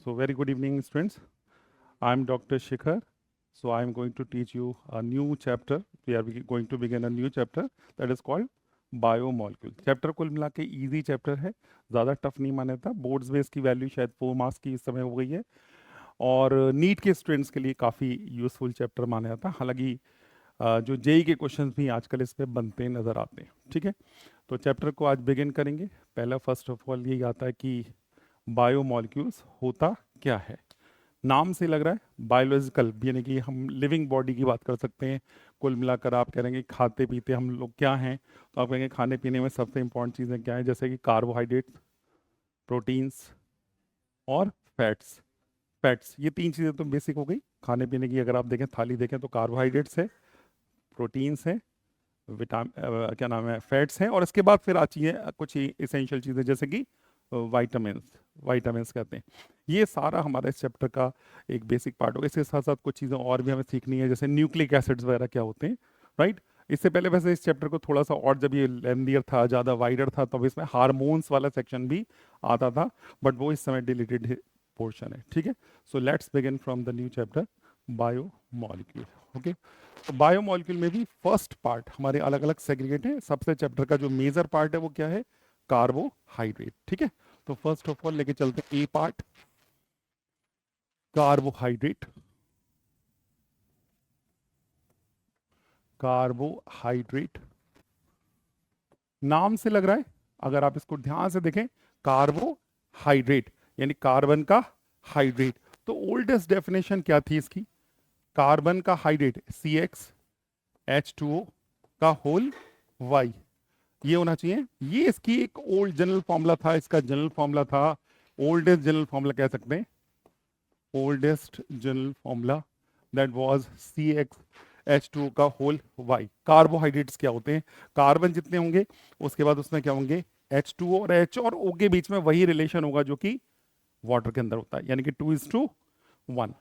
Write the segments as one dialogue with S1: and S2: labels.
S1: So very good evening, students. I'm Dr. Shikhar. So I'm going to teach you a new chapter. We are going to begin a new chapter that is called biomolecule. Chapter कुल मिला के easy chapter है, ज़्यादा tough नहीं माना था. Boards base की value शायद 4 मार्क्स की इस समय हो गई है और नीट के स्टूडेंट्स के लिए काफ़ी यूज़फुल चैप्टर माना जाता है. हालांकि जो जेई के क्वेश्चंस भी आजकल इस पे बनते नज़र आते हैं. ठीक है, तो चैप्टर को आज बिगिन करेंगे. पहला फर्स्ट ऑफ ऑल यही आता है कि बायोमोलिक्यूल्स होता क्या है. नाम से लग रहा है बायोलॉजिकल, यानी कि हम लिविंग बॉडी की बात कर सकते हैं. कुल मिलाकर आप कह रहे हैं खाते पीते हम लोग क्या हैं, तो आप कहेंगे खाने पीने में सबसे इंपॉर्टेंट चीज़ें क्या हैं, जैसे कि कार्बोहाइड्रेट, प्रोटीन्स और फैट्स. फैट्स ये तीन चीज़ें तो बेसिक हो गई खाने पीने की. अगर आप देखें थाली देखें तो कार्बोहाइड्रेट्स है, प्रोटीन्स है, क्या नाम है, फैट्स हैं, और इसके बाद फिर आती है कुछ इसेंशियल चीज़ें जैसे कि वाइटामिन्स. वाइटामिन्स कहते हैं. ये सारा हमारा इस चैप्टर का एक बेसिक पार्ट होगा. इसके साथ साथ कुछ चीज़ें और भी हमें सीखनी है, जैसे न्यूक्लिक एसिड्स वगैरह क्या होते हैं, राइट. इससे पहले वैसे इस चैप्टर को थोड़ा सा और, जब ये लेंदियर था, ज़्यादा वाइडर था, तब इसमें हार्मोन्स वाला सेक्शन भी आता था, बट वो इस समय डिलीटेड पोर्शन है. ठीक है, so let's begin from the new chapter biomolecule. Okay, तो बायोमोलिक्यूल में भी फर्स्ट पार्ट हमारे अलग अलग सेग्रीगेट है. सबसे चैप्टर का जो मेजर पार्ट है वो क्या है, कार्बोहाइड्रेट. ठीक है, तो फर्स्ट ऑफ ऑल लेके चलते हैं ए पार्ट, कार्बोहाइड्रेट. कार्बोहाइड्रेट नाम से लग रहा है, अगर आप इसको ध्यान से देखें, कार्बोहाइड्रेट यानी कार्बन का हाइड्रेट. तो ओल्डेस्ट डेफिनेशन क्या थी इसकी, कार्बन का हाइड्रेट CxH2O का होल Y, ये होना चाहिए. ये इसकी एक ओल्ड जनरल फॉर्मूला था, इसका जनरल फॉर्मूला था, ओल्डेस्ट जनरल फॉर्मूला कह सकते हैं, oldest general formula that was CxH2O का होल Y. कार्बोहाइड्रेट्स क्या होते हैं, कार्बन जितने होंगे उसके बाद उसमें क्या होंगे H2O, और H और O के बीच में वही रिलेशन होगा जो कि वाटर के अंदर होता है, यानी कि 2:1.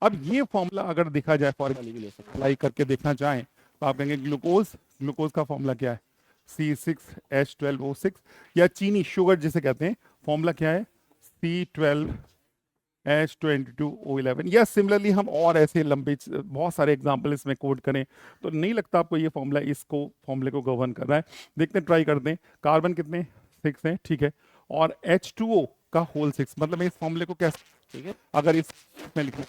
S1: अब ये फॉर्मूला अगर देखा जाए, फॉर अप्लाई करके देखना चाहें तो आप कहेंगे ग्लूकोज. ग्लूकोज का फॉर्मूला क्या है, C6H12O6, या चीनी शुगर जिसे कहते हैं, फॉर्मूला क्या है C12H22O11. या सिमिलरली हम और ऐसे लंबे बहुत सारे एग्जाम्पल इसमें कोड करें तो नहीं लगता आपको ये फॉर्मूला इसको फॉर्मूले को गवर्न कर रहा है. देखते हैं, ट्राई करते हैं. कार्बन कितने 6 हैं, ठीक है, और H2O का होल 6, मतलब मैं इस फॉर्मूले को कैसे, ठीक है, अगर इसमें लिखूं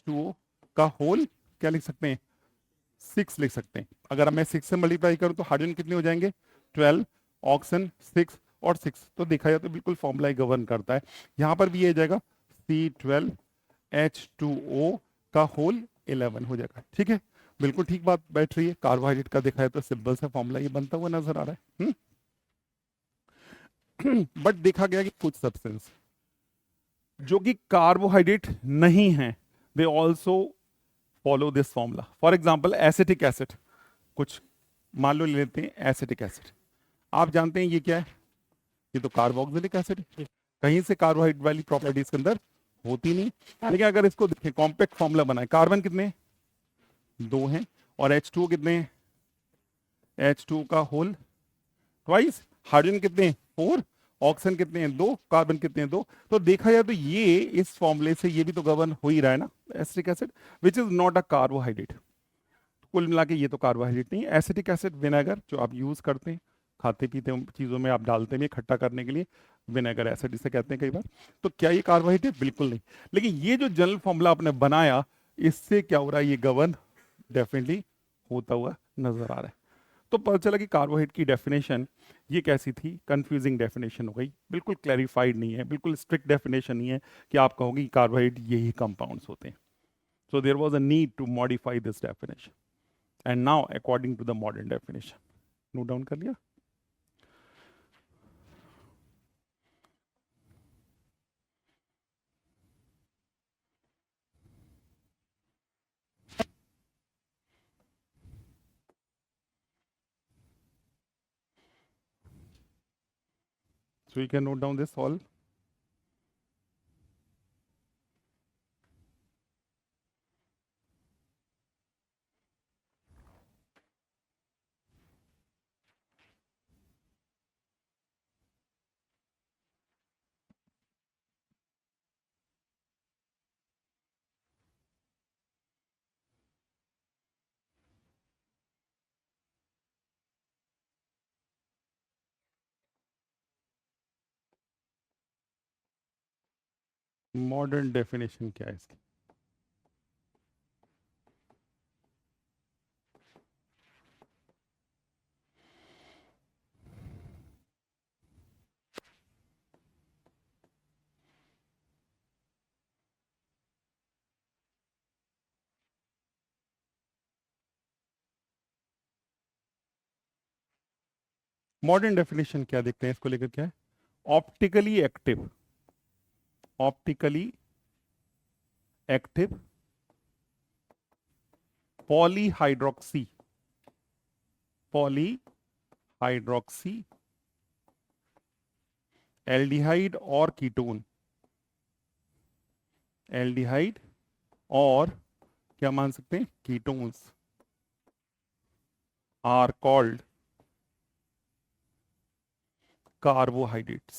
S1: H2O का होल क्या लिख सकते हैं, 6 लिख सकते हैं. अगर मैं 6 से मल्टीप्लाई करूं तो हाइड्रोजन कितने हो जाएंगे 12, ऑक्सीजन 6 और 6. तो देखा जाए तो बिल्कुल फॉर्मूला ही गवर्न करता है. यहां पर भी ये जाएगा C12H2O का होल 11 हो जाएगा. ठीक है, बिल्कुल ठीक बात बैठ रही है. कार्बोहाइड्रेट का देखा जाए तो सिंपल सा फॉर्मूला ये बनता हुआ नजर आ रहा है. बट देखा गया कि कुछ सब्सटेंस जो कि कार्बोहाइड्रेट नहीं है, they also follow this formula. For example acetic acid, कुछ मान लो ले लेते हैं एसिटिक एसिड. आप जानते हैं ये क्या है, ये तो कार्बोक्सिलिक एसिड है. कहीं से कार्बोहाइड्रेट वाली प्रॉपर्टी इसके अंदर होती नहीं. लेकिन अगर इसको देखें, कॉम्पैक्ट फॉर्मूला बनाए, कार्बन कितने 2 हैं, और H2O कितने हैं, H2O का होल ट्वाइस, हाइड्रोजन कितने हैं 4, ऑक्सीजन कितने हैं 2, कार्बन कितने हैं 2. तो देखा जाए तो ये इस फॉर्मूले से ये भी तो गवर्न हो ही रहा है ना, acetic acid which is not a carbohydrate. कुल मिला के ये तो कार्बोहाइड्रेट नहीं है. एसिटिक एसिड विनेगर जो आप यूज करते हैं, खाते पीते चीज़ों में आप डालते हैं खट्टा करने के लिए, विनेगर एसिड इसे कहते हैं कई बार. तो क्या ये कार्बोहाइड्रेट, बिल्कुल नहीं. लेकिन ये जो जनरल फॉर्मूला आपने बनाया, इससे क्या हो रहा है, ये गवर्न डेफिनेटली होता हुआ नजर आ रहा है. तो पता चला कि कार्बोहाइड्रेट की डेफिनेशन ये कैसी थी, कंफ्यूजिंग डेफिनेशन हो गई, बिल्कुल क्लैरिफाइड नहीं है, बिल्कुल स्ट्रिक्ट डेफिनेशन नहीं है कि आप कहोगे कि कार्बोहाइड्रेट यही कंपाउंड्स होते हैं. So there was a need to modify this definition, and now according to the modern definition. Note down कर लिया. So you can note down this all. Modern definition क्या है इसकी? मॉडर्न डेफिनेशन क्या देखते हैं इसको लेकर, क्या है? Optically active, optically active polyhydroxy, polyhydroxy aldehyde और कीटोन, एल्डिहाइड और क्या मान सकते हैं, ketones, are called carbohydrates,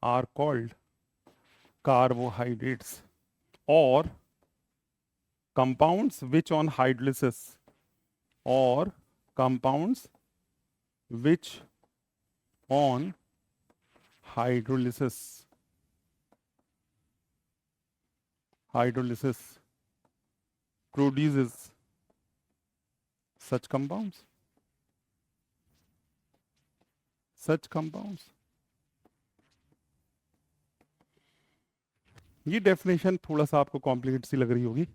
S1: are called carbohydrates, or compounds which on hydrolysis, or compounds which on hydrolysis, hydrolysis produces such compounds, such compounds. ये definition थोड़ा सा आपको कॉम्प्लिकेट सी लग रही होगी।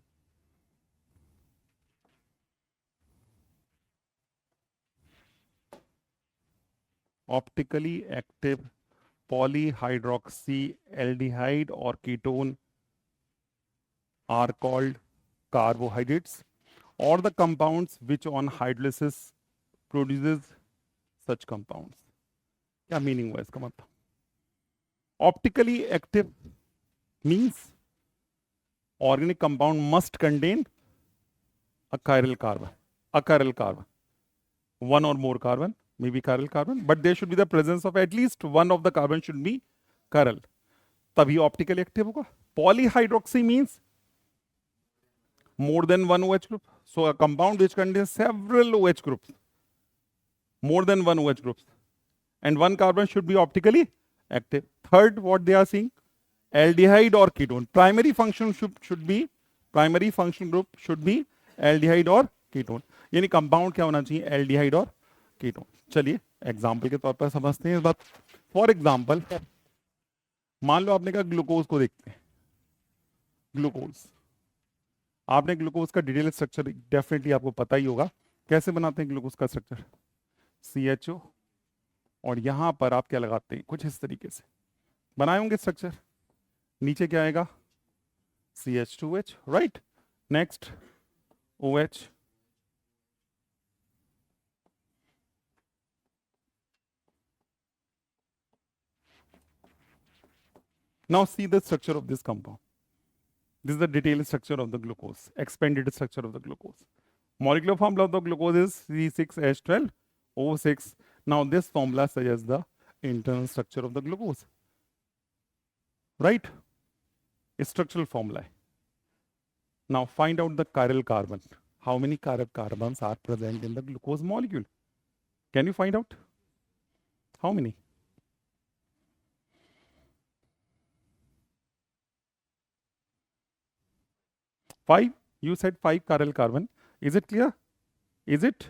S1: ऑप्टिकली एक्टिव पॉलीहाइड्रोक्सी एल्डिहाइड और ketone are called carbohydrates, or the compounds which on hydrolysis produces such compounds. क्या meaning हुआ इसका? मतलब optically active means organic compound must contain a chiral carbon, a chiral carbon, one or more carbon, maybe chiral carbon, but there should be the presence of at least one of the carbon should be chiral, तभी optically active होगा। Polyhydroxy means more than one OH group. So a compound which contains several OH groups, more than one OH groups, and one carbon should be optically active. Third, what they are seeing, aldehyde or ketone. Primary function should be, primary function group should be aldehyde or ketone. यानी compound क्या होना चाहिए, aldehyde और ketone. चलिए example के तौर पर समझते हैं इस बात। फॉर एग्जाम्पल मान लो आपने कहा ग्लूकोज को देखते हैं, ग्लूकोज, आपने ग्लूकोज का डिटेल स्ट्रक्चर डेफिनेटली आपको पता ही होगा। कैसे बनाते हैं ग्लूकोज का स्ट्रक्चर, CHO, और यहां पर आप क्या लगाते हैं, कुछ इस तरीके से बनाए होंगे स्ट्रक्चर। नीचे क्या आएगा, CH2H, right, next OH, now see the structure of this compound. This is the detailed structure of the glucose, expanded structure of the glucose. Molecular formula of the glucose is C6H12O6. Now this formula suggests the internal structure of the glucose, right? A structural formula. Now find out the chiral carbon. How many chiral carbons are present in the glucose molecule? Can you find out? How many? 5. You said 5 chiral carbon. Is it clear? Is it?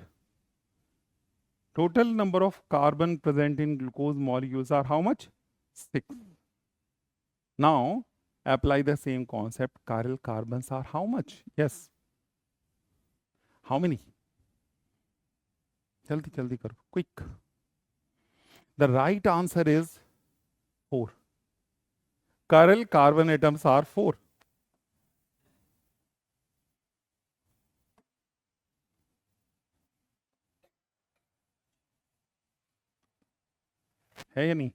S1: Total number of carbon present in glucose molecules are how much? 6. Now apply the same concept. Chiral carbons are how much? Yes. How many? Jaldi jaldi karo. Quick. The right answer is 4. Chiral carbon atoms are 4. है या नहीं?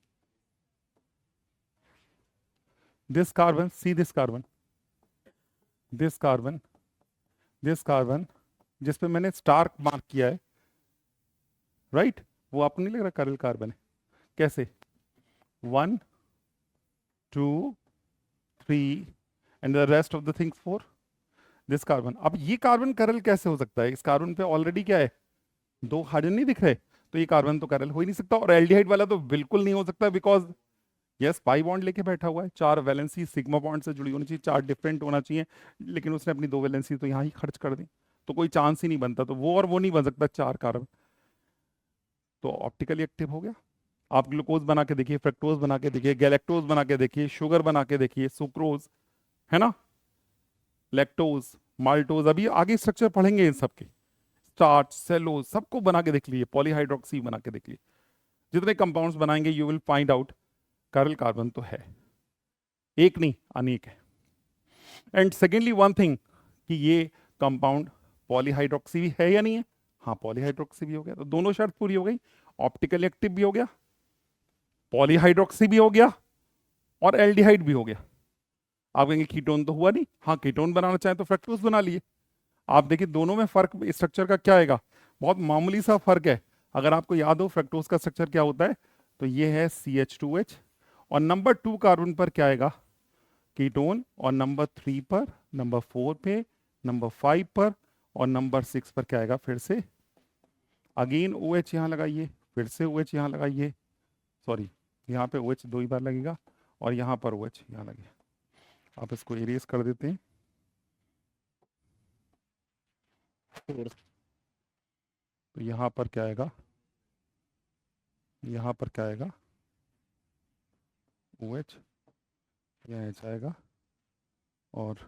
S1: This carbon, see this carbon, this carbon, this carbon, जिस पे मैंने star mark किया है, right, वो आपको नहीं लग रहा chiral कार्बन है? कैसे? 1, 2, 3 and the rest of the things 4. This carbon, अब ये कार्बन chiral कैसे हो सकता है? इस कार्बन पे ऑलरेडी क्या है, 2 हाइड्रोजन नहीं दिख रहे, तो ये कार्बन तो chiral हो ही नहीं सकता। और एल्डिहाइड वाला तो बिल्कुल नहीं हो सकता, बिकॉज यस, पाई बॉन्ड लेके बैठा हुआ है, 4 वैलेंसी सिग्मा बॉन्ड से जुड़ी होनी चाहिए, 4 डिफरेंट होना चाहिए, लेकिन उसने अपनी 2 वैलेंसी तो यहाँ ही खर्च कर दी, तो कोई चांस ही नहीं बनता, तो वो और वो नहीं बन सकता 4 कार्बन, तो ऑप्टिकली एक्टिव हो गया। आप ग्लूकोज बना के देखिए, फ्रक्टोज बना के देखिए, गैलेक्टोज बना के देखिए, शुगर बना के देखिए, सुक्रोज, है ना, लैक्टोज, माल्टोज, अभी आगे स्ट्रक्चर पढ़ेंगे इन सबके, स्टार्च, सेलोज, सबको बना के देख लीजिए, पॉलीहाइड्रोक्सी बना के देख लीजिए, जितने कंपाउंड्स बनाएंगे you will find out carbon carbon तो है, एक नहीं अनेक है। एंड सेकेंडली वन थिंग कि ये कंपाउंड पॉलीहाइड्रोक्सी भी है या नहीं है, हाँ पॉलीहाइड्रोक्सी भी हो गया, तो दोनों शर्त पूरी हो गई, ऑप्टिकल एक्टिव भी हो गया, पॉलीहाइड्रोक्सी भी हो गया, और एल्डिहाइड भी हो गया। आप कहेंगे कीटोन तो हुआ नहीं, हाँ कीटोन बनाना चाहे तो फ्रक्टोज बना लिए। आप देखिए दोनों में फर्क स्ट्रक्चर का क्या आएगा, बहुत मामूली सा फर्क है। अगर आपको याद हो फ्रक्टोज का स्ट्रक्चर क्या होता है, तो ये है CH2H, और नंबर 2 कार्बन पर क्या आएगा, कीटोन, और नंबर 3 पर, नंबर 4 पे, नंबर 5 पर, और नंबर 6 पर क्या आएगा, फिर से अगेन OH यहाँ लगाइए, फिर से OH यहाँ लगाइए, सॉरी यहाँ पे OH 2 ही बार लगेगा, और यहाँ पर OH यहाँ लगेगा, आप इसको इरेज कर देते हैं, तो यहाँ पर क्या आएगा, यहाँ पर क्या आएगा, OH, यहाँ H आएगा, और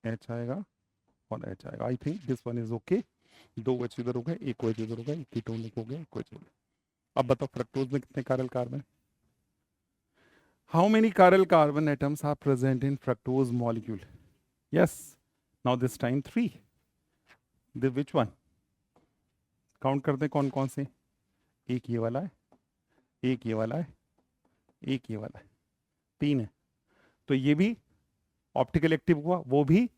S1: H आएगा, और H आएगा। I think this one is okay, 2 OH इधर हो गए, एक OH इधर हो गया, एक कीटोन हो गया, एक OH हो गया। अब बताओ फ्रक्टोज में कितने chiral carbon, how many chiral carbon atoms are present in fructose molecule, yes, now this time 3, this which one, count करते हैं कौन कौन से, एक ये वाला है, एक ये वाला है, एक ये वाला है, 3 है, तो ये भी ऑप्टिकल एक्टिव हुआ, वो भी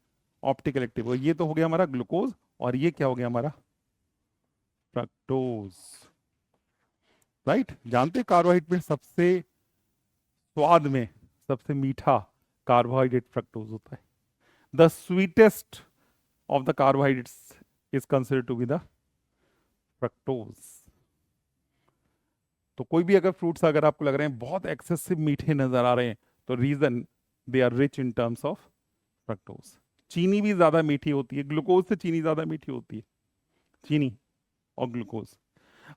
S1: ऑप्टिकल एक्टिव हुआ, ये तो हो गया हमारा ग्लूकोज, और ये क्या हो गया हमारा फ्रक्टोज, राइट। जानते कार्बोहाइड्रेट में सबसे स्वाद में सबसे मीठा कार्बोहाइड्रेट फ्रक्टोज होता है, the sweetest of the carbohydrates is considered to be the fructose. तो कोई भी अगर फ्रूट्स अगर आपको लग रहे हैं बहुत एक्सेसिव मीठे नजर आ रहे हैं, तो reason they are rich in terms of fructose. चीनी भी ज्यादा मीठी होती है, ग्लूकोज से चीनी ज्यादा मीठी होती है, चीनी और ग्लूकोज।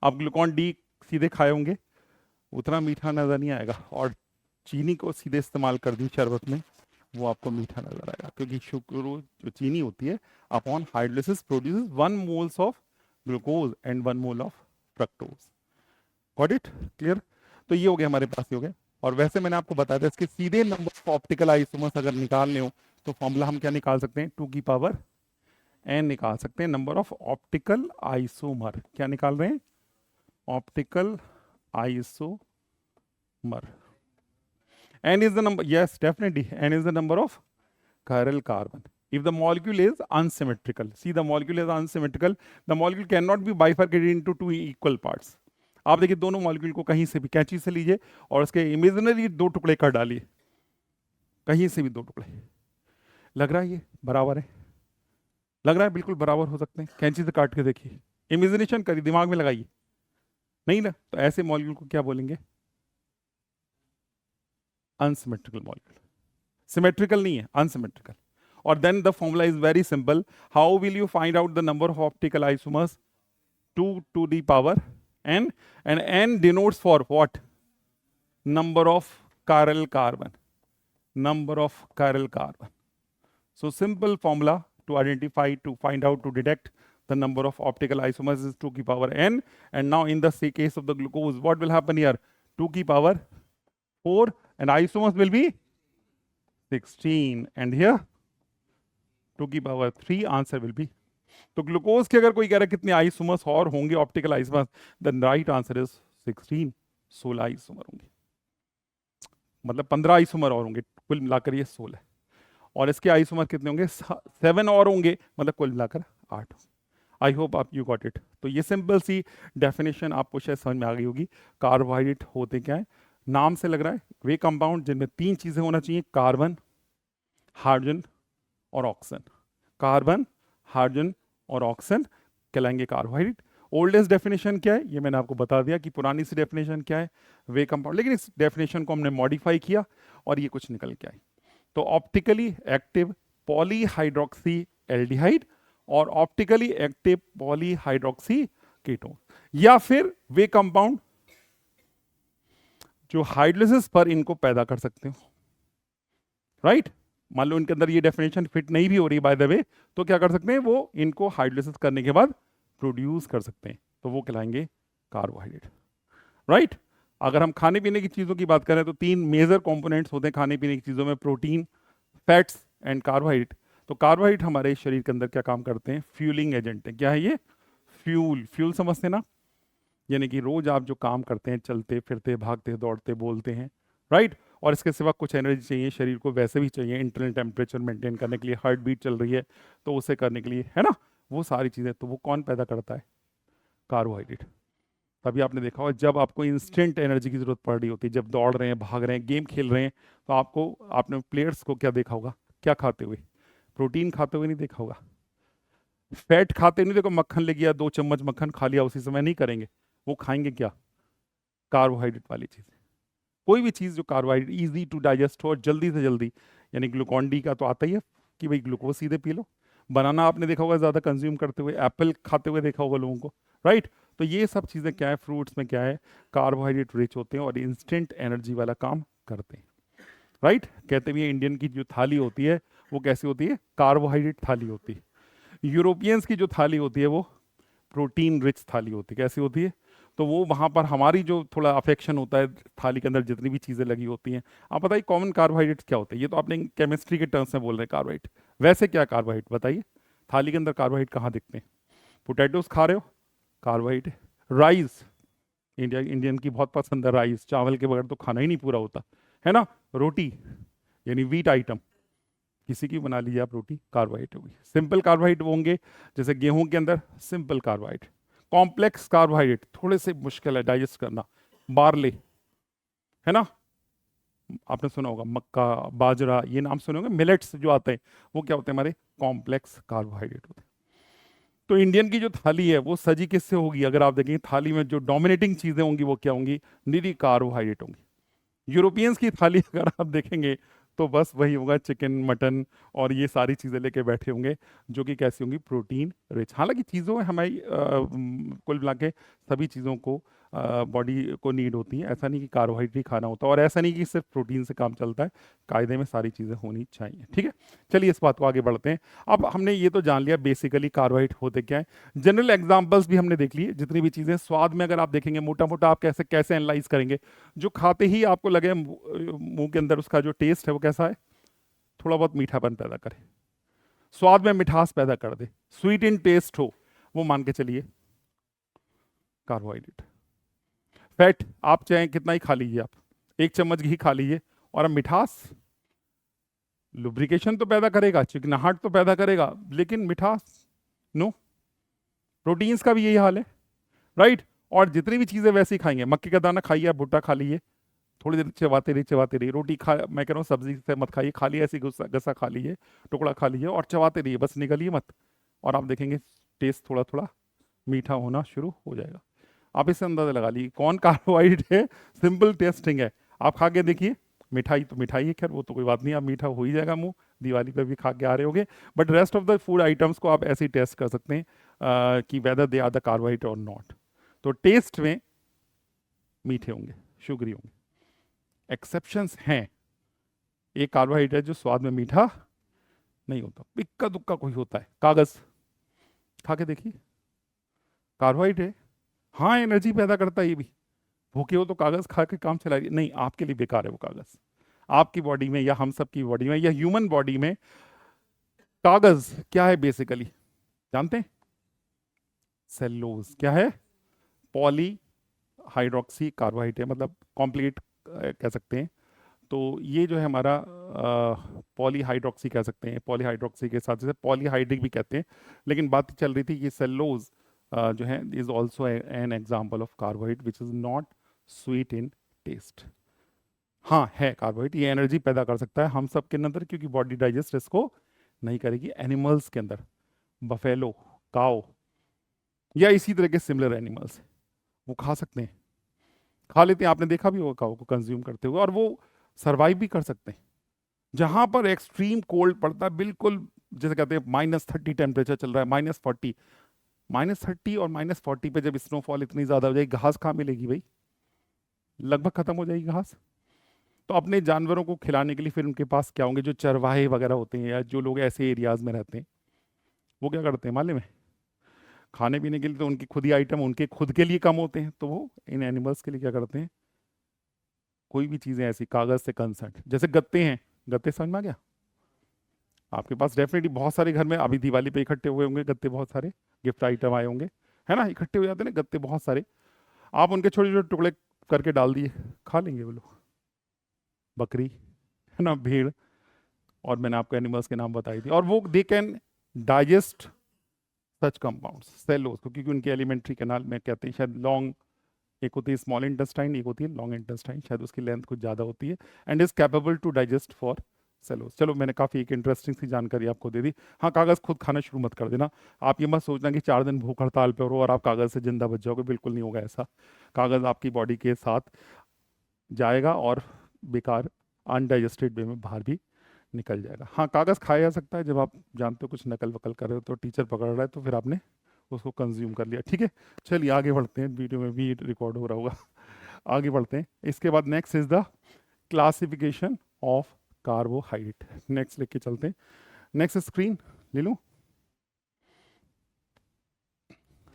S1: आप ग्लूकॉन डी सीधे खाए होंगे, उतना मीठा नजर नहीं आएगा, और चीनी को सीधे इस्तेमाल कर दी शरबत में, वो आपको मीठा नजर आएगा, क्योंकि शुक्र जो चीनी होती है upon hydrolysis produces 1 moles of glucose and 1 mole of fructose. Got it, clear. तो ये हो गया हमारे पास, ये हो गया। और वैसे मैंने आपको बताया था इसके सीधे नंबर ऑफ ऑप्टिकल आइसोमर्स अगर निकालने हो तो फॉर्मूला हम क्या निकाल सकते हैं, 2 की पावर n निकाल सकते हैं, नंबर ऑफ ऑप्टिकल आइसोमर, क्या निकाल रहे हैं, optical isomer, n is the number, yes definitely n is the number of chiral carbon. If the molecule is unsymmetrical, see the molecule is unsymmetrical, the molecule cannot be bifurcated into 2 equal parts. आप देखिए दोनों molecule को कहीं से भी कैंची से लीजिए और उसके इमेजिनरी 2 टुकड़े कर डालिए, कहीं से भी 2 टुकड़े, लग रहा है ये बराबर है, लग रहा है बिल्कुल बराबर हो सकते हैं, कैंची से काट के देखिए, इमेजिनेशन करिए, दिमाग में लगाइए, नहीं ना, तो ऐसे मॉलिक्यूल को क्या बोलेंगे, अनसिमेट्रिकल मॉलिक्यूल, सिमेट्रिकल नहीं है, अनसिमेट्रिकल। और then the formula is very simple, how will you find out the number of optical isomers, 2 to the power n, and n denotes for what, number of chiral carbon, number of chiral carbon. So simple formula to identify, to find out, to detect the number of optical isomers is 2 की power n, and now in the case of the glucose what will happen here, 2 की power 4 and isomers will be 16, and here 2 की power 3, answer will be, तो glucose के अगर कोई कह रहा है कितने आइसोमर्स और होंगे optical isomers, the right answer is 16, 16 isomer होंगे, मतलब 15 आइसोमर और होंगे, कुल मिलाकर ये 16, और इसके आइसोमर कितने होंगे, 7 और होंगे, मतलब कुल मिलाकर 8। आई होप आप यू गॉट इट। तो ये सिंपल सी डेफिनेशन आपको शायद समझ में आ गई होगी। कार्बोहाइड्रेट होते क्या है, नाम से लग रहा है वे कंपाउंड जिनमें 3 चीजें होना चाहिए, कार्बन, हाइड्रोजन और ऑक्सीजन, कार्बन, हाइड्रोजन और ऑक्सीजन कहलाएंगे कार्बोहाइड्रेट। ओल्डेस्ट डेफिनेशन क्या है ये मैंने आपको बता दिया कि पुरानी सी डेफिनेशन क्या है, वे कंपाउंड, लेकिन इस डेफिनेशन को हमने मॉडिफाई किया और ये कुछ निकल के आई। तो ऑप्टिकली एक्टिव पॉलीहाइड्रोक्सी एल्डिहाइड और ऑप्टिकली एक्टिव पॉलीहाइड्रोक्सी कीटोन, या फिर वे कंपाउंड जो हाइड्रोलिसिस पर इनको पैदा कर सकते हो, राइट। मान लो इनके अंदर ये डेफिनेशन फिट नहीं भी हो रही बाय द वे, तो क्या कर सकते हैं, वो इनको हाइड्रोलिसिस करने के बाद प्रोड्यूस कर सकते हैं, तो वो कहलाएंगे कार्बोहाइड्रेट, राइट। अगर हम खाने पीने की चीजों की बात करें तो 3 मेजर कंपोनेंट्स होते हैं खाने पीने की चीजों में, प्रोटीन, फैट्स एंड कार्बोहाइड्रेट। तो कार्बोहाइड्रेट हमारे शरीर के अंदर क्या काम करते हैं, फ्यूलिंग एजेंट है। क्या है ये, फ्यूल समझते ना, यानी कि रोज आप जो काम करते हैं, चलते फिरते भागते दौड़ते बोलते हैं, राइट, और इसके सिवा कुछ एनर्जी चाहिए शरीर को, वैसे भी चाहिए इंटरनल टेम्परेचर मेंटेन करने के लिए, हार्ट बीट चल रही है तो उसे करने के लिए, है ना, वो सारी चीज़ें, तो वो कौन पैदा करता है, कार्बोहाइड्रेट। तभी आपने देखा होगा जब आपको इंस्टेंट एनर्जी की जरूरत पड़ रही होती है, जब दौड़ रहे हैं, भाग रहे हैं, गेम खेल रहे हैं, तो आपने प्लेयर्स को क्या देखा होगा, क्या खाते हुए, प्रोटीन खाते हुए नहीं देखा होगा, फैट खाते नहीं देखो, मक्खन ले गया 2 चम्मच मक्खन खा लिया उसी समय, नहीं करेंगे, वो खाएंगे क्या, कार्बोहाइड्रेट वाली चीज़। कोई भी चीज़ जो कार्बोहाइड्रेट इजी टू डाइजेस्ट हो और जल्दी से जल्दी, यानी ग्लूकॉन डी का तो आता ही है कि भाई ग्लूकोज सीधे पी लो, बनाना आपने देखा होगा ज़्यादा कंज्यूम करते हुए, एप्पल खाते हुए देखा होगा लोगों को, राइट। तो ये सब चीज़ें क्या है, फ्रूट्स में क्या है, कार्बोहाइड्रेट रिच होते हैं और इंस्टेंट एनर्जी वाला काम करते हैं, राइट। कहते भी इंडियन की जो थाली होती है वो कैसी होती है, कार्बोहाइड्रेट थाली होती है। यूरोपियंस की जो थाली होती है वो प्रोटीन रिच थाली होती है। कैसी होती है, तो वो वहाँ पर हमारी जो थोड़ा अफेक्शन होता है, थाली के अंदर जितनी भी चीज़ें लगी होती हैं, आप बताइए कॉमन कार्बोहाइड्रेट क्या होते हैं, ये तो आपने केमिस्ट्री के टर्म्स में बोल रहे हैं कार्बोहाइड्रेट, वैसे क्या कार्बोहाइड्रेट बताइए, थाली के अंदर कार्बोहाइड्रेट कहाँ दिखते हैं, पोटैटोज खा रहे हो, कार्बोहाइड्रेट, राइस, इंडियन की बहुत पसंद है राइस, चावल के बगैर तो खाना ही नहीं पूरा होता, है ना, रोटी यानी वीट आइटम, किसी की बना लीजिए आप रोटी, कार्बोहाइड्रेट होगी। सिंपल कार्बोहाइड्रेट होंगे जैसे गेहूं के अंदर सिंपल कार्बोहाइड्रेट, कॉम्प्लेक्स कार्बोहाइड्रेट थोड़े से मुश्किल है डाइजेस्ट करना, बार्ले, है ना, आपने सुना होगा मक्का, बाजरा, ये नाम सुने होंगे, मिलेट्स जो आते हैं वो क्या होते हैं, हमारे कॉम्प्लेक्स कार्बोहाइड्रेट होते हैं। तो इंडियन की जो थाली है वो सजी किससे होगी, अगर आप देखेंगे थाली में जो डोमिनेटिंग चीजें होंगी वो क्या होंगी, निरी कार्बोहाइड्रेट होंगी। यूरोपियंस की थाली अगर आप देखेंगे तो बस वही होगा, चिकन मटन और ये सारी चीज़ें लेके बैठे होंगे, जो कि कैसी होंगी, प्रोटीन रिच। हालांकि चीज़ों में हमारी कुल मिला के सभी चीज़ों को बॉडी को नीड होती है, ऐसा नहीं कि कार्बोहाइड्रेट ही खाना होता है और ऐसा नहीं कि सिर्फ प्रोटीन से काम चलता है, कायदे में सारी चीज़ें होनी चाहिए, ठीक है। चलिए इस बात को आगे बढ़ते हैं। अब हमने ये तो जान लिया बेसिकली कार्बोहाइड्रेट होते क्या है, जनरल एग्जाम्पल्स भी हमने देख लिए, जितनी भी चीज़ें स्वाद में अगर आप देखेंगे मोटा मोटा आप कैसे कैसे एनालाइज करेंगे, जो खाते ही आपको लगे मुंह के अंदर उसका जो टेस्ट है वो कैसा है, थोड़ा बहुत मीठापन पैदा करे, स्वाद में मिठास पैदा कर दे, स्वीट इन टेस्ट हो, वो मान के चलिए कार्बोहाइड्रेट। फैट आप चाहे कितना ही खा लीजिए, आप 1 चम्मच घी खा लीजिए और अब मिठास, लुब्रिकेशन तो पैदा करेगा, चिकनाहट तो पैदा करेगा, लेकिन मिठास नो। प्रोटीन्स का भी यही हाल है, राइट। और जितनी भी चीजें वैसी खाएंगे, मक्के का दाना खाइए, आप भुट्टा खा लीजिए, थोड़ी देर चबाते रहिए, रोटी खा, मैं कह रहा हूँ सब्जी से मत खाइए, खा लिए ऐसी गसा गसा खा लीजिए, टुकड़ा खा लीजिए और चबाते रहिए, बस निकलिए मत, और आप देखेंगे टेस्ट थोड़ा थोड़ा मीठा होना शुरू हो जाएगा। आप इससे अंदाजा लगा लीजिए कौन कार्बोहाइड्रेट है, सिंपल टेस्टिंग है, आप खा के देखिए। मिठाई तो मिठाई है, खैर वो तो कोई बात नहीं, आप मीठा हो ही जाएगा मुंह, दिवाली पे भी खा के आ रहे होगे, but rest of the food items को आप ऐसे ही टेस्ट कर सकते हैं कि whether they are the carbohydrate और नॉट। तो टेस्ट में मीठे होंगे, शुगरी होंगे, एक्सेप्शंस हैं, एक कार्बोहाइड्रेट जो स्वाद में मीठा नहीं होता, इक्का दुक्का कोई होता है, कागज खा के देखिए, कार्बोहाइड्रेट, हाँ एनर्जी पैदा करता है ये भी, भूखे हो तो कागज खा के काम चलाइए, नहीं आपके लिए बेकार है वो कागज, आपकी बॉडी में या हम सब की बॉडी में या ह्यूमन बॉडी में कागज क्या है बेसिकली जानते हैं, सेल्यूलोज क्या है, पॉली हाइड्रोक्सी कार्बोहाइड्रेट, मतलब कॉम्प्लीट कह सकते हैं। तो ये जो है हमारा पॉलीहाइड्रोक्सी कह सकते हैं, पॉलीहाइड्रोक्सी के साथ जैसे पॉलीहाइड्रिक भी कहते हैं, लेकिन बात चल रही थी कि सेल्यूलोज जो है is also an example of carbohydrate which is not sweet in taste. हाँ है कार्बोहाइड्रेट, ये एनर्जी पैदा कर सकता है हम सब के अंदर, क्योंकि बॉडी डाइजेस्ट इसको नहीं करेगी, एनिमल्स के अंदर बफेलो, काओ या इसी तरह के सिमिलर एनिमल्स, वो खा सकते हैं, खा लेते हैं। आपने देखा भी होगा काओ को कंज्यूम करते हुए, और वो सरवाइव भी कर सकते हैं। जहां पर एक्सट्रीम कोल्ड पड़ता है, बिल्कुल जैसे कहते हैं -30 टेम्परेचर चल रहा है, -40, -30 और -40 पे जब स्नोफॉल इतनी ज्यादा हो जाएगी, घास कहाँ मिलेगी भाई, लगभग खत्म हो जाएगी घास। तो अपने जानवरों को खिलाने के लिए फिर उनके पास क्या होंगे, जो चरवाहे वगैरह होते हैं या जो लोग ऐसे एरियाज में रहते हैं, वो क्या करते हैं मालूम है, खाने पीने के लिए तो उनकी खुद ही आइटम उनके खुद के लिए कम होते हैं, तो वो इन एनिमल्स के लिए क्या करते हैं, कोई भी चीजें ऐसी कागज से कंसर्न, जैसे गत्ते हैं, गत्ते समझ में आ गया आपके पास, डेफिनेटली बहुत सारे घर में अभी दिवाली पे इकट्ठे हुए होंगे गत्ते, बहुत सारे गिफ्ट आइटम आए होंगे, है ना, इकट्ठे हो जाते हैं ना गत्ते बहुत सारे, आप उनके छोटे छोटे टुकड़े करके डाल दिए, खा लेंगे वो लोग। बकरी, है ना, भेड़, और मैंने आपको एनिमल्स के नाम बताई थी, और वो they can digest such compounds, सेलोज को, क्योंकि उनके एलिमेंट्री कैनाल में कहते हैं शायद लॉन्ग, एक होती है स्मॉल इंटेस्टाइन, एक होती है लॉन्ग इंटेस्टाइन, शायद उसकी लेंथ कुछ ज़्यादा होती है, and is capable to digest for cellulose. चलो मैंने काफ़ी एक इंटरेस्टिंग सी जानकारी आपको दे दी। हाँ, कागज़ खुद खाना शुरू मत कर देना, आप ये मत सोचना कि 4 दिन भूख हड़ताल पे हो और आप कागज़ से जिंदा बच जाओगे, बिल्कुल नहीं होगा ऐसा। कागज़ आपकी बॉडी के साथ जाएगा और बेकार अनडाइजेस्टेड वे में बाहर भी निकल जाएगा। हाँ, कागज़ खाया जा सकता है जब आप जानते हो कुछ नकल वकल कर रहे हो, तो टीचर पकड़ रहा है तो फिर आपने उसको कंज्यूम कर लिया, ठीक है। चलिए आगे बढ़ते हैं, वीडियो में भी रिकॉर्ड हो रहा होगा। आगे बढ़ते हैं, इसके बाद next is the classification of carbohydrate, next लेके चलते हैं, नेक्स्ट स्क्रीन ले लो।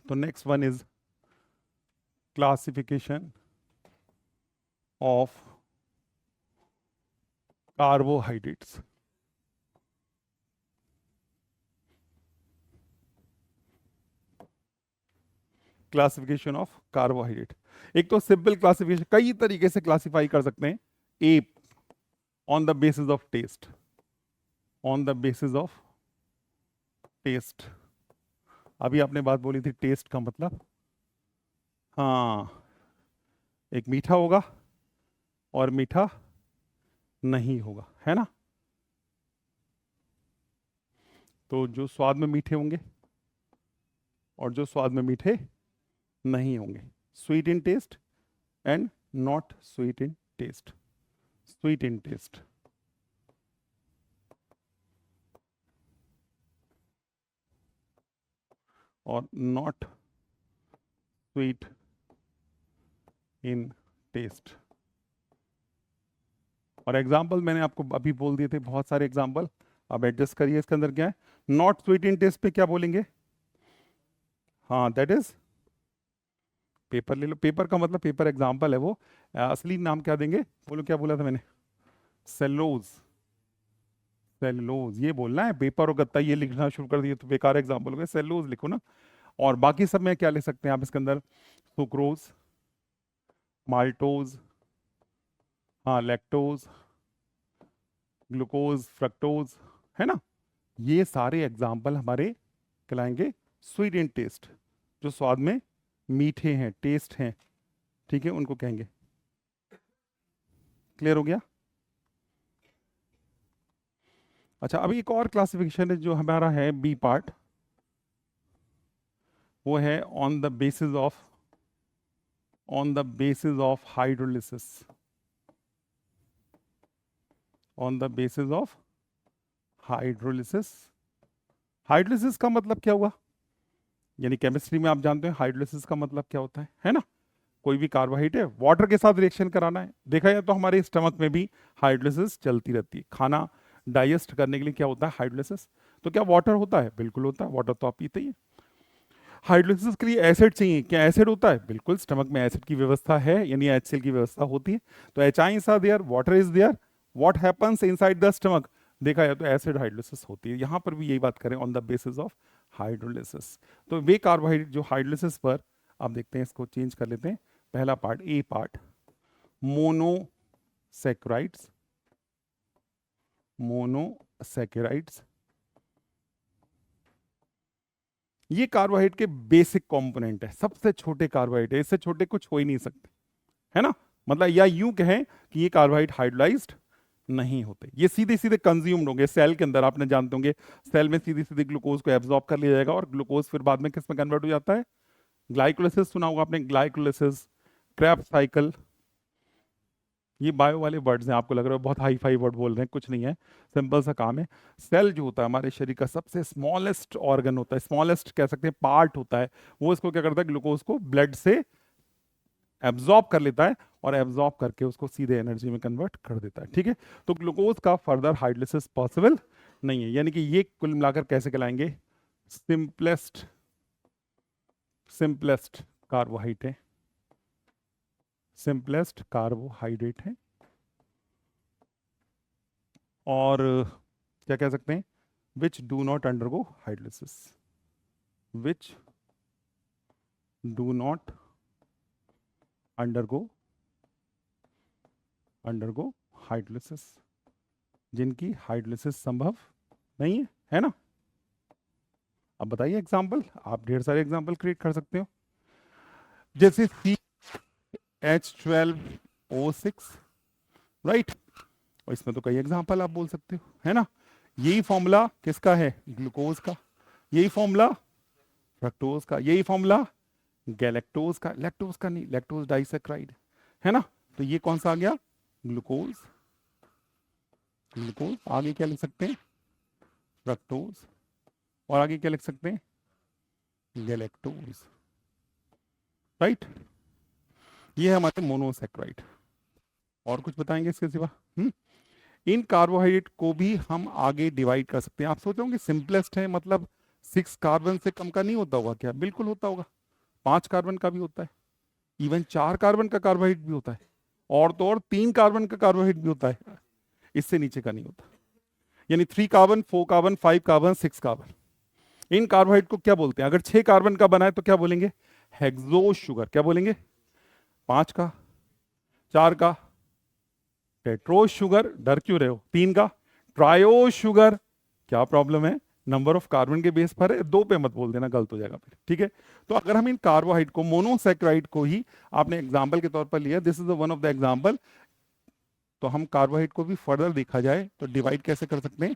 S1: तो next one is classification of carbohydrates. Classification of carbohydrate, एक तो सिंपल क्लासिफिकेशन, कई तरीके से क्लासिफाई कर सकते हैं। A, on the basis of test, on the basis of test, अभी आपने बात बोली थी टेस्ट का मतलब, हाँ, एक मीठा होगा और मीठा नहीं होगा, है ना, तो जो स्वाद में मीठे होंगे और जो स्वाद में मीठे नहीं होंगे, sweet in taste and not sweet in taste, sweet in taste, और नॉट स्वीट इन टेस्ट। और एग्जाम्पल मैंने आपको अभी बोल दिए थे, बहुत सारे एग्जाम्पल, अब एडजस्ट करिए इसके अंदर क्या है। नॉट स्वीट इन टेस्ट पे क्या बोलेंगे, हाँ दैट इज पेपर, ले लो, पेपर का मतलब पेपर एग्जाम्पल है वो, असली नाम क्या देंगे, बोलो क्या बोला था मैंने, सेलोज, सेलोज ये बोलना है, पेपर और गत्ता ये लिखना शुरू कर दिए तो बेकार एग्जाम्पल हो गए, सेलोज लिखो ना। और बाकी सब में क्या लिख सकते हैं आप इसके अंदर, सुक्रोज, माल्टोज, हाँ लैक्टोज, ग्लूकोज, फ्रक्टोज, है ना, ये सारे एग्जाम्पल हमारे कहलाएंगे स्वीट इन टेस्ट, जो स्वाद में मीठे हैं, टेस्ट हैं, ठीक है, उनको कहेंगे। क्लियर हो गया। अच्छा, अभी एक और क्लासिफिकेशन है जो हमारा है बी पार्ट, वो है on the basis of, on the basis of hydrolysis, on the basis of hydrolysis. Hydrolysis का मतलब क्या हुआ, यानी केमिस्ट्री में आप जानते हैं हाइड्रोलिसिस का मतलब क्या होता है ना, कोई भी कार्बोहाइड्रेट है वाटर के साथ रिएक्शन कराना है। देखा जाए तो हमारे स्टमक में भी हाइड्रोलिसिस चलती रहती है, खाना डाइजेस्ट करने के लिए क्या होता है हाइड्रोलिसिस, तो क्या वाटर होता है, बिल्कुल होता है, वाटर तो आप पीते ही हैं। हाइड्रोलिसिस के लिए एसिड चाहिए, क्या एसिड होता है, बिल्कुल, स्टमक में एसिड की व्यवस्था है, यानी HCl की व्यवस्था होती है, तो H are there, water is there, what happens inside the stomach, देखा जाए तो एसिड हाइड्रोलिसिस होती है। यहाँ पर भी यही बात करें, on the basis of hydrolysis, तो वे कार्बोहाइड्रेट जो हाइड्रोलिसिस पर, आप देखते हैं इसको चेंज कर लेते हैं, पहला part A part, monosaccharides, monosaccharides, ये कार्बोहाइड्रेट के बेसिक कंपोनेंट है, सबसे छोटे कार्बोहाइड्रेट है, इससे छोटे कुछ हो ही नहीं सकते, है ना, मतलब या यूं कहें कि ये कार्बोहाइड्रेट हाइड्रोलाइज्ड नहीं होते, ये सीधे सीधे कंज्यूम्ड होंगे सेल के अंदर। आपने जानते होंगे सेल में सीधे सीधे ग्लूकोज को एब्जॉर्ब कर लिया जाएगा और ग्लूकोज फिर बाद में किस में कन्वर्ट हो जाता है, ग्लाइकोलाइसिस। सुना होगा आपने ग्लाइकोलाइसिस, क्रेब्स साइकिल। ये बायो वाले वर्ड्स हैं, आपको लग रहा है बहुत हाई फाई वर्ड बोल रहे हैं, कुछ नहीं है, सिंपल सा काम है। सेल जो होता है हमारे शरीर का सबसे स्मॉलेस्ट ऑर्गन होता है, स्मॉलेस्ट कह सकते हैं पार्ट होता है, वो इसको क्या करता है, ग्लूकोज को ब्लड से एब्जॉर्ब कर लेता है और एब्जॉर्ब करके उसको सीधे एनर्जी में कन्वर्ट कर देता है। ठीक है, तो ग्लूकोज का फर्दर हाइड्रोलिसिस पॉसिबल नहीं है, यानी कि ये कुल मिलाकर कैसे कहलाएंगे, सिंपलेस्ट सिंपलेस्ट कार्बोहाइड्रेट है, सिंपलेस्ट कार्बोहाइड्रेट है। और क्या कह सकते हैं, which do not undergo hydrolysis, which do not undergo hydrolysis, जिनकी हाइड्रोलिसिस संभव नहीं है, है ना। अब बताइए एग्जाम्पल, आप ढेर सारे एग्जाम्पल क्रिएट कर सकते हो, जैसे CH12O6, राइट, और इसमें तो कई एग्जाम्पल आप बोल सकते हो, है ना। यही फॉर्मूला किसका है, ग्लूकोज का, यही फॉर्मूला फ्रक्टोज का, यही फॉर्मूला गैलेक्टोज का, लैक्टोज का नहीं, लैक्टोज डाइसैक्राइड, है ना। तो ये कौन सा आ गया, ग्लूकोज, ग्लूकोज। आगे क्या लिख सकते हैं, फ्रक्टोज, और आगे क्या लिख सकते हैं, गैलेक्टोज, राइट। ये है हमारे मोनोसैक्राइड। और कुछ बताएंगे इसके सिवा। इन कार्बोहाइड्रेट को भी हम आगे डिवाइड कर सकते हैं। आप सोच रहे होंगे सिंपलेस्ट है मतलब 6 कार्बन से कम का नहीं होता होगा क्या, बिल्कुल होता होगा, 5 कार्बन का भी होता है, इवन 4 कार्बन का कार्बोहाइड्रेट भी होता है, और तो और 3 कार्बन का कार्बोहाइड्रेट भी होता है, इससे नीचे का नहीं होता। यानी 3 कार्बन, 4 कार्बन, 5 कार्बन, 6 कार्बन। इन कार्बोहाइड्रेट को क्या बोलते हैं, अगर 6 कार्बन का बना है तो क्या बोलेंगे, हेक्सोज शुगर। क्या बोलेंगे, 5 का, 4 का टेट्रोज शुगर, डर क्यों रहे हो, 3 का ट्रायोज शुगर, क्या प्रॉब्लम है, नंबर ऑफ कार्बन के बेस पर है, 2 पे मत बोल देना, गलत हो जाएगा फिर। ठीक है, तो अगर हम इन कार्बोहाइड्रेट को, मोनोसैक्राइड को ही आपने एग्जाम्पल के तौर पर लिया, this is one of the example, तो हम कार्बोहाइड्रेट को भी फर्दर देखा जाए तो डिवाइड कैसे कर सकते हैं,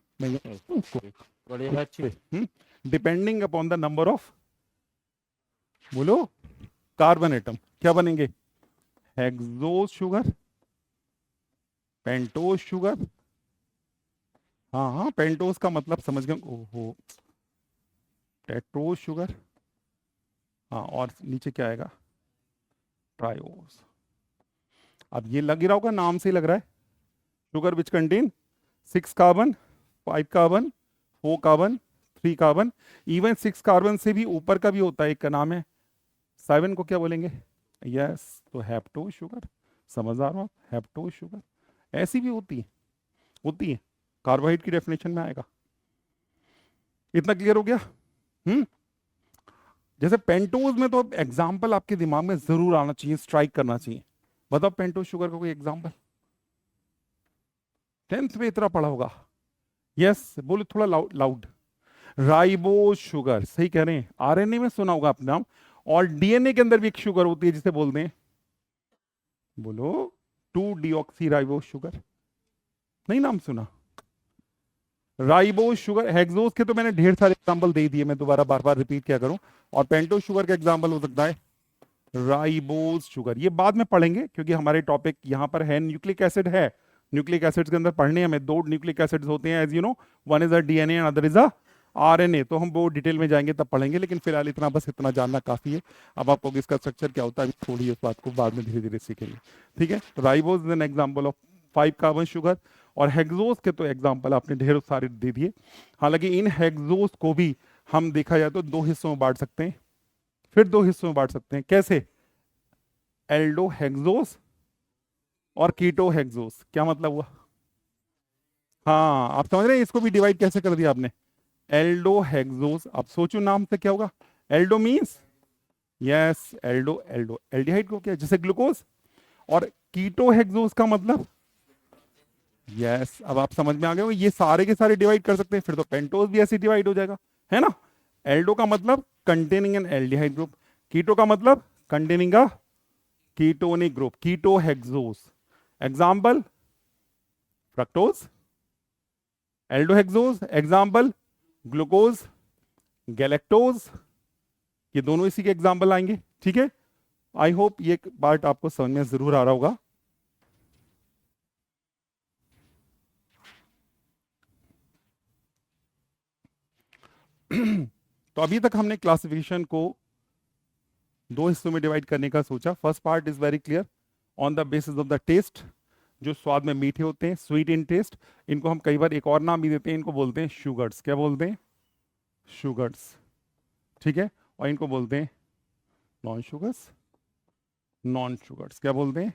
S1: depending upon the number of, बोलो, कार्बन एटम। क्या बनेंगे, हेक्सोज शुगर, पेंटोज शुगर, हाँ हाँ पेंटोज का मतलब समझ गए, ओहो, टेट्रोज शुगर, हाँ, और नीचे क्या आएगा, ट्रायोज। अब ये लग ही रहा होगा, नाम से ही लग रहा है, sugar which contain 6 carbon, 5 carbon, 4 carbon, 3 carbon, even 6 carbon से भी ऊपर का भी होता है, एक का नाम है 7 को क्या बोलेंगे, यस, तो हेप्टोज शुगर। समझदार हो आप, हेप्टोज शुगर ऐसी भी होती है, कार्बोहाइड्रेट की डेफिनेशन में आएगा। इतना क्लियर हो गया। जैसे पेंटोज में तो एग्जाम्पल आपके दिमाग में जरूर आना चाहिए, स्ट्राइक करना चाहिए। बताओ पेंटोज शुगर का कोई एग्जाम्पल, 10th में इतना पढ़ा होगा, यस, बोलो थोड़ा लाउड, राइबोज शुगर, सही कह रहे हैं, आरएनए में सुना होगा आपने नाम, और डीएनए के अंदर भी एक शुगर होती है जिसे बोलते हैं, बोलो 2-डीऑक्सी शुगर, नहीं नाम सुना, राइबोज शुगर। हेक्सोज के तो मैंने ढेर सारे एग्जांपल दे दिए, मैं दोबारा बार बार रिपीट क्या करूं। और पेंटोज शुगर का एग्जांपल हो सकता है राइबोज शुगर, ये बाद में पढ़ेंगे क्योंकि हमारे टॉपिक यहां पर है न्यूक्लिक एसिड है, न्यूक्लिक एसिड्स के अंदर पढ़ने हमें 2 न्यूक्लिक एसिड्स होते हैं, as you know, one is a DNA and other is a RNA, तो हम वो डिटेल में जाएंगे तब पढ़ेंगे, लेकिन फिलहाल इतना, बस इतना जानना काफी है। अब आपको इसका स्ट्रक्चर क्या होता है थोड़ी इस बात को बाद में धीरे धीरे सीखेंगे। ठीक है, ribose is an example of 5 carbon sugar, और हेक्सोज के तो एग्जांपल आपने ढेर सारे दे दिए। हालांकि इन हेक्सोज को भी हम देखा जाए तो 2 हिस्सों में बांट सकते हैं, फिर 2 हिस्सों में बांट सकते हैं, कैसे, एल्डो हेक्सोज और कीटो हेक्सोज। क्या मतलब हुआ, हाँ आप समझ रहे हैं, इसको भी डिवाइड कैसे कर दिया आपने, एल्डो हेक्सोज। अब सोचो नाम से क्या होगा, Aldo means, yes, Aldo, Aldo aldehyde को क्या, जैसे ग्लूकोज, और कीटो हेक्सोज का मतलब, यस, अब आप समझ में आ गए, ये सारे के सारे डिवाइड कर सकते हैं, फिर तो पेंटोज भी ऐसे डिवाइड हो जाएगा, है ना। एल्डो का मतलब containing an aldehyde group, keto का मतलब containing a ketonic group, keto hexose. Example fructose, aldohexose, example glucose, galactose, ये दोनों इसी के एग्जाम्पल आएंगे। ठीक है, आई होप ये पार्ट आपको समझ में जरूर आ रहा होगा। तो अभी तक हमने क्लासिफिकेशन को दो हिस्सों में डिवाइड करने का सोचा। First part is very clear, on the basis of the taste, जो स्वाद में मीठे होते हैं, स्वीट इन टेस्ट। इनको हम कई बार एक और नाम भी देते हैं, इनको बोलते हैं शुगर्स। क्या बोलते हैं? शुगर्स। ठीक है, और इनको बोलते हैं नॉन शुगर्स। नॉन शुगर्स क्या बोलते हैं?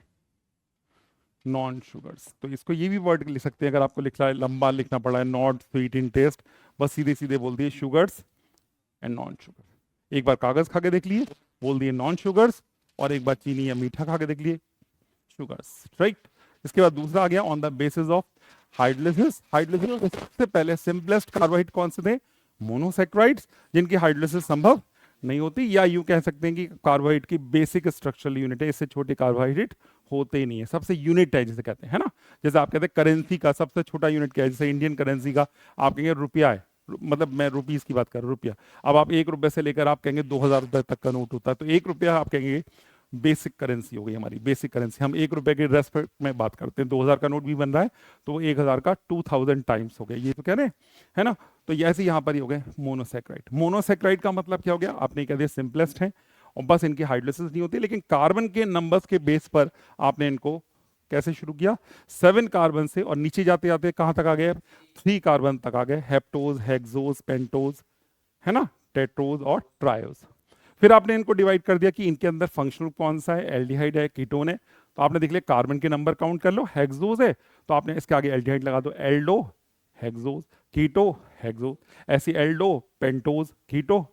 S1: Non sugars. तो इसको ये भी वर्ड लिख सकते हैं, अगर आपको लिखना है, लंबा लिखना पड़ा है, नॉट स्वीट इन टेस्ट, बस सीधे सीधे बोल दिए शुगर्स एंड नॉन शुगर। एक बार कागज खा के देख लिए, बोल दिए नॉन शुगर्स, और एक बार चीनी या मीठा खा के देख लिए, शुगर्स। राइट, इसके बाद दूसरा आ गया on the basis of hydrolysis. Hydrolysis सबसे पहले सिंपलेस्ट कार्बोहाइड्रेट कौन से थे? मोनोसैकेराइड्स, जिनकी हाइड्रोलिसिस संभव नहीं होती, या यूं कह सकते हैं कि कार्बोहाइड्रेट की बेसिक स्ट्रक्चरल यूनिट है, इससे छोटे कार्बोहाइड्रेट होते ही नहीं है, सबसे यूनिट है जिसे कहते हैं, है ना। जैसे आप कहते हैं करेंसी का सबसे छोटा यूनिट क्या है, जैसे इंडियन करेंसी का आप कहेंगे रुपया है, मतलब मैं रुपीस की बात कर रहा हूँ, रुपया। अब आप 1 रुपये से लेकर आप कहेंगे 2000 रुपये तक का नोट होता है, तो 1 रुपया आप कहेंगे बेसिक करेंसी हो गई हमारी, बेसिक करेंसी। हम 1 रुपये के रेस्पेक्ट में बात करते हैं, 2000 का नोट भी बन रहा है तो 1000 का 2000 टाइम्स हो गया, ये तो कह रहे हैं, है ना। तो ऐसे यहाँ पर ही हो गए मोनोसैकेराइड। मोनोसैकेराइड का मतलब क्या हो गया? आपने कह दिया सिंपलेस्ट है, और बस इनकी हाइड्रोलिसिस नहीं होती, लेकिन कार्बन के नंबर्स के बेस पर आपने इनको कैसे शुरू किया? 7 कार्बन से, और नीचे जाते जाते कहां तक आ गए? 3 कार्बन तक आ गए, हेप्टोज, हेक्सोज, पेंटोज, है ना, टेट्रोज और ट्रायोज। फिर आपने इनको डिवाइड कर दिया कि इनके अंदर फंक्शनल कौन सा है, एल्डिहाइड है, कीटोन है। तो आपने देख लिया कार्बन के नंबर काउंट कर लो, हेक्सोज है तो आपने इसके आगे एल्डिहाइड लगा दो, एल्डो हेक्सोज, कीटो हेक्सोज, ऐसी एल्डो पेंटोज कीटो।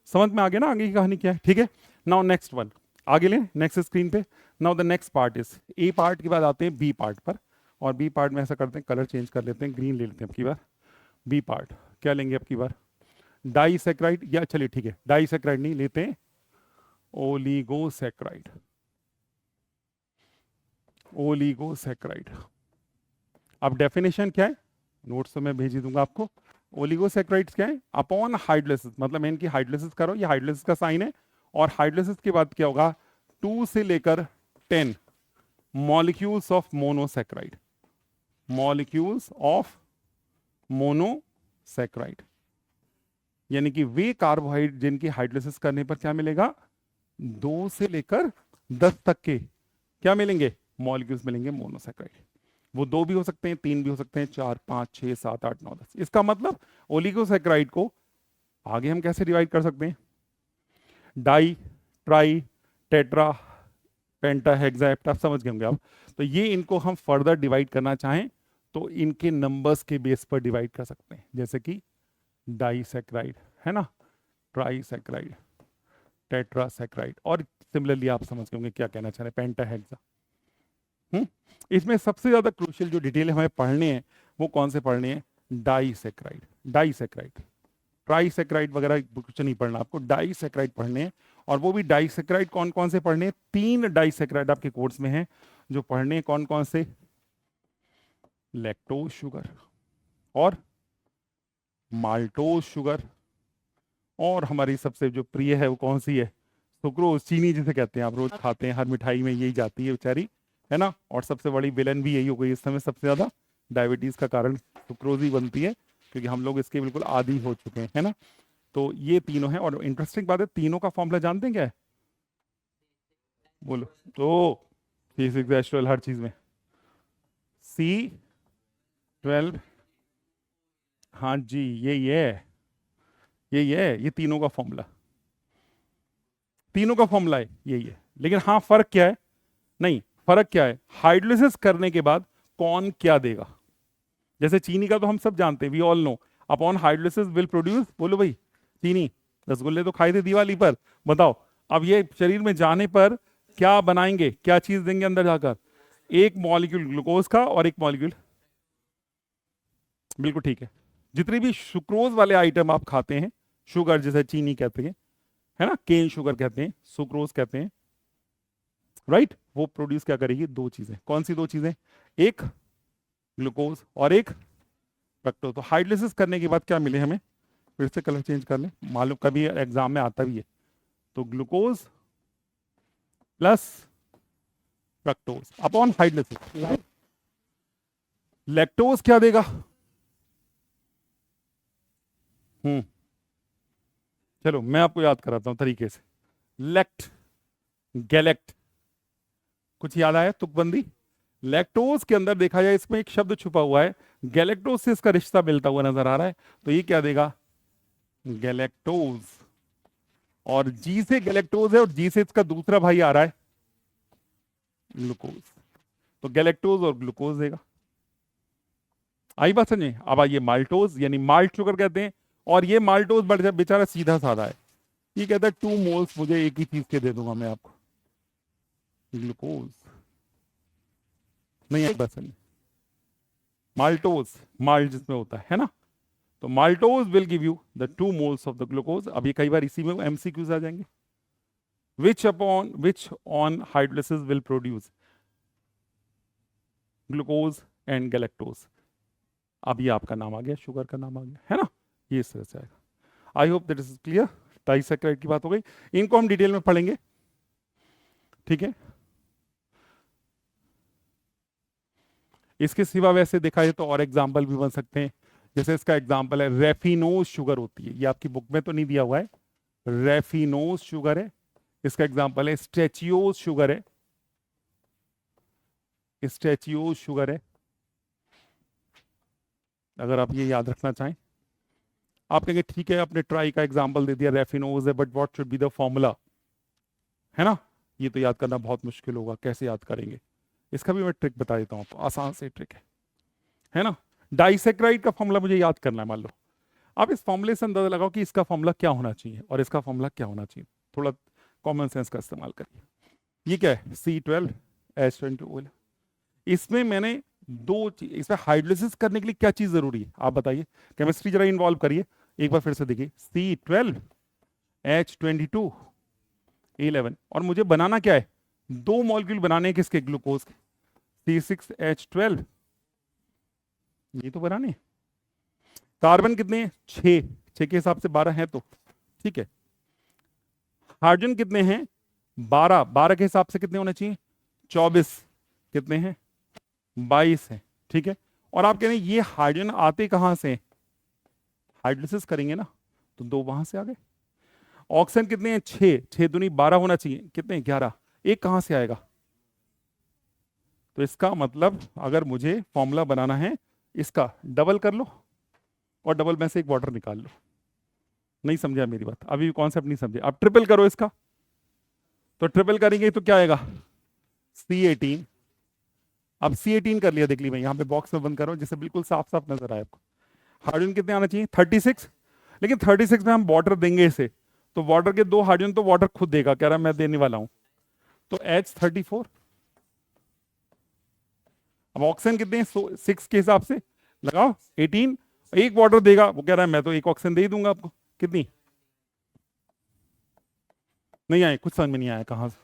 S1: समझ में आ गया ना आगे की कहानी क्या है? ठीक है, नाउ नेक्स्ट वन, आगे लें नेक्स्ट स्क्रीन पे। Now the next part is, A part के बाद आते हैं बी पार्ट पर, और बी पार्ट में ऐसा करते हैं कलर चेंज कर लेते हैं, ग्रीन ले लेते हैं अब की बार। बी पार्ट क्या लेंगे अब की बार? डाइसैकेराइड, या चलिए ठीक है डाइसैकेराइड नहीं लेते हैं, ओलिगोसैकेराइड। ओलिगोसैकेराइड, अब डेफिनेशन क्या है, नोट्स तो मैं भेज ही दूंगा आपको। ओलिगोसैकेराइड्स क्या है? अपॉन हाइड्रोलिसिस, मतलब मैं इनकी हाइड्रोलिसिस करो, ये हाइड्रोलिसिस का साइन है, और हाइड्रोलिसिस के बाद क्या होगा? 2 से लेकर 10 molecules of monosaccharide, molecules of monosaccharide, यानी कि वे कार्बोहाइड्रेट जिनकी हाइड्रोलिसिस करने पर क्या मिलेगा? 2 से लेकर 10 तक के क्या मिलेंगे? मॉलिक्यूल्स मिलेंगे मोनोसैकेराइड। वो 2 भी हो सकते हैं, 3 भी हो सकते हैं, 4, 5, 6, 7, 8, 9, 10। इसका मतलब ओलिगोसैकेराइड को आगे हम कैसे डिवाइड कर सकते हैं? डाई, ट्राई, टेट्रा, पेंटा, हेक्सा, हेप्टा, समझ गए होंगे आप। तो ये इनको हम फर्दर डिवाइड करना चाहें तो इनके नंबर्स के बेस पर डिवाइड कर सकते हैं, जैसे कि डाइसैकेराइड, है ना, ट्राइसैकेराइड, टेट्रासैकेराइड, और सिमिलरली आप समझ गए होंगे क्या कहना चाह रहे हैं, पेंटा, हेक्सा। इसमें सबसे ज्यादा क्रूशियल जो डिटेल हमें पढ़ने हैं वो कौन से पढ़ने हैं? डाइसैकेराइड, डाइसैकेराइड, ट्राइसैकेराइड वगैरह कुछ नहीं पढ़ना आपको, डाइसैकेराइड पढ़ने हैं। और वो भी डाइसैकेराइड कौन कौन से पढ़ने हैं? 3 डाइसैकेराइड आपके कोर्स में हैं जो पढ़ने हैं, कौन कौन से? लैक्टोज शुगर, और माल्टोज शुगर, और हमारी सबसे जो प्रिय है वो कौन सी है? सुक्रोज, चीनी जिसे कहते हैं, आप रोज खाते हैं, हर मिठाई में यही जाती है बेचारी, है ना। और सबसे बड़ी विलन भी यही हो गई इस समय, सबसे ज्यादा डायबिटीज का कारण सुक्रोज ही बनती है, क्योंकि हम लोग इसके बिल्कुल आदी हो चुके हैं, है ना। तो ये तीनों हैं, और इंटरेस्टिंग बात है तीनों का फॉर्मूला जानते हैं क्या है? बोलो तो, C6H12 हर चीज में, C12, हाँ जी यही है, यही है, ये तीनों का फॉर्मूला, तीनों का फॉर्मूला है यही है। लेकिन हाँ फर्क क्या है? नहीं, फर्क क्या है? हाइड्रोलिसिस करने के बाद कौन क्या देगा। जैसे चीनी का तो हम सब जानते हैं, we all know, upon hydrolysis will produce, बोलो भाई, चीनी। रसगुल्ले तो खाए थे दिवाली पर, बताओ अब ये शरीर में जाने पर क्या बनाएंगे, क्या चीज देंगे अंदर जाकर? एक मॉलिक्यूल ग्लूकोज का और एक मॉलिक्यूल, बिल्कुल ठीक है, जितने भी सुक्रोज वाले आइटम आप खाते हैं, शुगर जैसे चीनी कहते हैं, है ना, केन शुगर कहते हैं, सुक्रोज कहते हैं, राइट, वो प्रोड्यूस क्या करेगी? 2 चीजें, कौन सी 2 चीजें? एक ग्लूकोज और एक फ्रक्टोज। तो हाइड्रोलिसिस करने के बाद क्या मिले हमें, फिर से कलर चेंज कर लें, मालूम कभी एग्जाम में आता भी है। तो glucose plus fructose upon hydrolysis, lactose क्या देगा? चलो मैं आपको याद कराता हूं तरीके से। लेक्ट, गैलेक्ट, कुछ याद आया तुकबंदी? लैक्टोज के अंदर देखा जाए इसमें एक शब्द छुपा हुआ है, गैलेक्टोज से इसका रिश्ता मिलता हुआ नजर आ रहा है, तो ये क्या देगा? गैलेक्टोज। और जी से गैलेक्टोज है और जी से इसका दूसरा भाई आ रहा है ग्लूकोज, तो गैलेक्टोज और ग्लूकोज देगा। आई बात समझे? अब आइए माल्टोज, यानी माल्ट शुगर कहते हैं, और ये माल्टोज बेचारा सीधा साधा है, ये कहता है 2 मोल्स मुझे एक ही चीज के दे दूंगा मैं आपको, ग्लूकोज। नहीं बात समझे? माल्टोज, माल्ट जिसमें होता है ना, तो maltose will give you the 2 moles of the glucose. अब ये कई बार इसी में एमसीक्यूज आ जाएंगे। which on hydrolysis will produce glucose and galactose. अब ये आपका नाम आ गया, शुगर का नाम आ गया, है ना? ये इस तरह से आएगा। I hope that is clear. Disaccharide की बात हो गई, इनको हम डिटेल में पढ़ेंगे, ठीक है? इसके सिवा वैसे देखा जाए तो और एग्जाम्पल भी बन सकते हैं, जैसे इसका एग्जाम्पल है रेफिनोज शुगर होती है, ये आपकी बुक में तो नहीं दिया हुआ है, रेफिनोज शुगर है। इसका एग्जाम्पल है स्ट्रेचियोज शुगर है, स्ट्रेचियोज शुगर है। अगर आप ये याद रखना चाहें, आप कहेंगे ठीक है आपने ट्राई का एग्जाम्पल दे दिया, रेफिनोज है, but what should be the formula, है ना? ये तो याद करना बहुत मुश्किल होगा, कैसे याद करेंगे? इसका भी मैं ट्रिक बता देता हूँ आपको, आसान से ट्रिक है ना? डाइसैकेराइड का फॉर्मूला मुझे याद करना है। मान लो आप इस फॉर्मूले से अंदाजा लगाओ कि इसका फॉर्मूला क्या होना चाहिए और इसका फॉर्मूला क्या होना चाहिए, थोड़ा कॉमन सेंस का इस्तेमाल करिए। ये क्या है? C12H22। इसमें मैंने दो चीज, इसमें हाइड्रोलिसिस करने के लिए क्या चीज जरूरी है आप बताइए, केमिस्ट्री जरा इन्वॉल्व करिए, एक बार फिर से देखिए। C12H22 11, और मुझे बनाना क्या है? 2 मॉलिक्यूल बनाने हैं किसके? ग्लूकोज के। C6H12, ये तो बनाने। कार्बन कितने हैं? 6 के हिसाब से 12 है तो ठीक है। हाइड्रोजन कितने हैं? 12 के हिसाब से कितने होने चाहिए? 24। कितने हैं? 22 है, ठीक है। और आप कह रहे हैं ये हाइड्रोजन आते कहां से? हाइड्रोलिसिस करेंगे ना, तो 2 वहां से आ गए। ऑक्सीजन कितने हैं? 6 दूनी 12 होना चाहिए, कितने? 11। एक कहां से आएगा? तो इसका मतलब अगर मुझे फॉर्मूला बनाना है इसका, डबल कर लो और डबल में से एक वाटर निकाल लो। नहीं समझा मेरी बात? अभी भी कॉन्सेप्ट नहीं समझे? अब ट्रिपल करो इसका, तो ट्रिपल करेंगे तो क्या आएगा? C18। अब C18 कर लिया, देख ली मैं यहाँ पे बॉक्स में बंद कर रहा हूँ जिससे बिल्कुल साफ साफ नजर आए आपको। हाइड्रोजन कितने आना चाहिए? 36। लेकिन 36 में हम वाटर देंगे इसे, तो वाटर के 2 हाइड्रोजन तो वाटर खुद देगा, कह रहा मैं देने वाला हूं, तो H34। अब ऑक्सीजन कितने? 6 के हिसाब से लगाओ 18, एक वाटर देगा, वो कह रहा है मैं तो एक ऑक्सीजन दे ही दूंगा आपको। कितनी? नहीं आए, कुछ समझ में नहीं आया, कहां से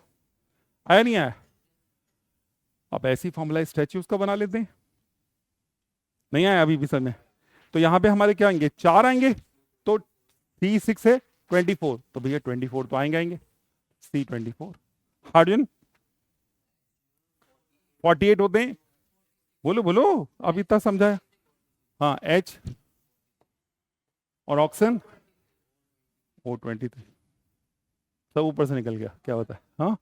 S1: आया? नहीं आया? आप ऐसी फॉर्मूला स्टैच्यूज का बना लेते हैं, नहीं आया अभी भी समझ में? तो यहां पे हमारे क्या आएंगे? 4 आएंगे, तो C6 है 24, तो भैया 24 तो आएंगे C24। हाइड्रोजन 48 होते हैं, बोलो बोलो, अब इतना समझाया। हाँ H, और ऑक्सीजन O23, सब ऊपर से निकल गया, क्या होता है? हाँ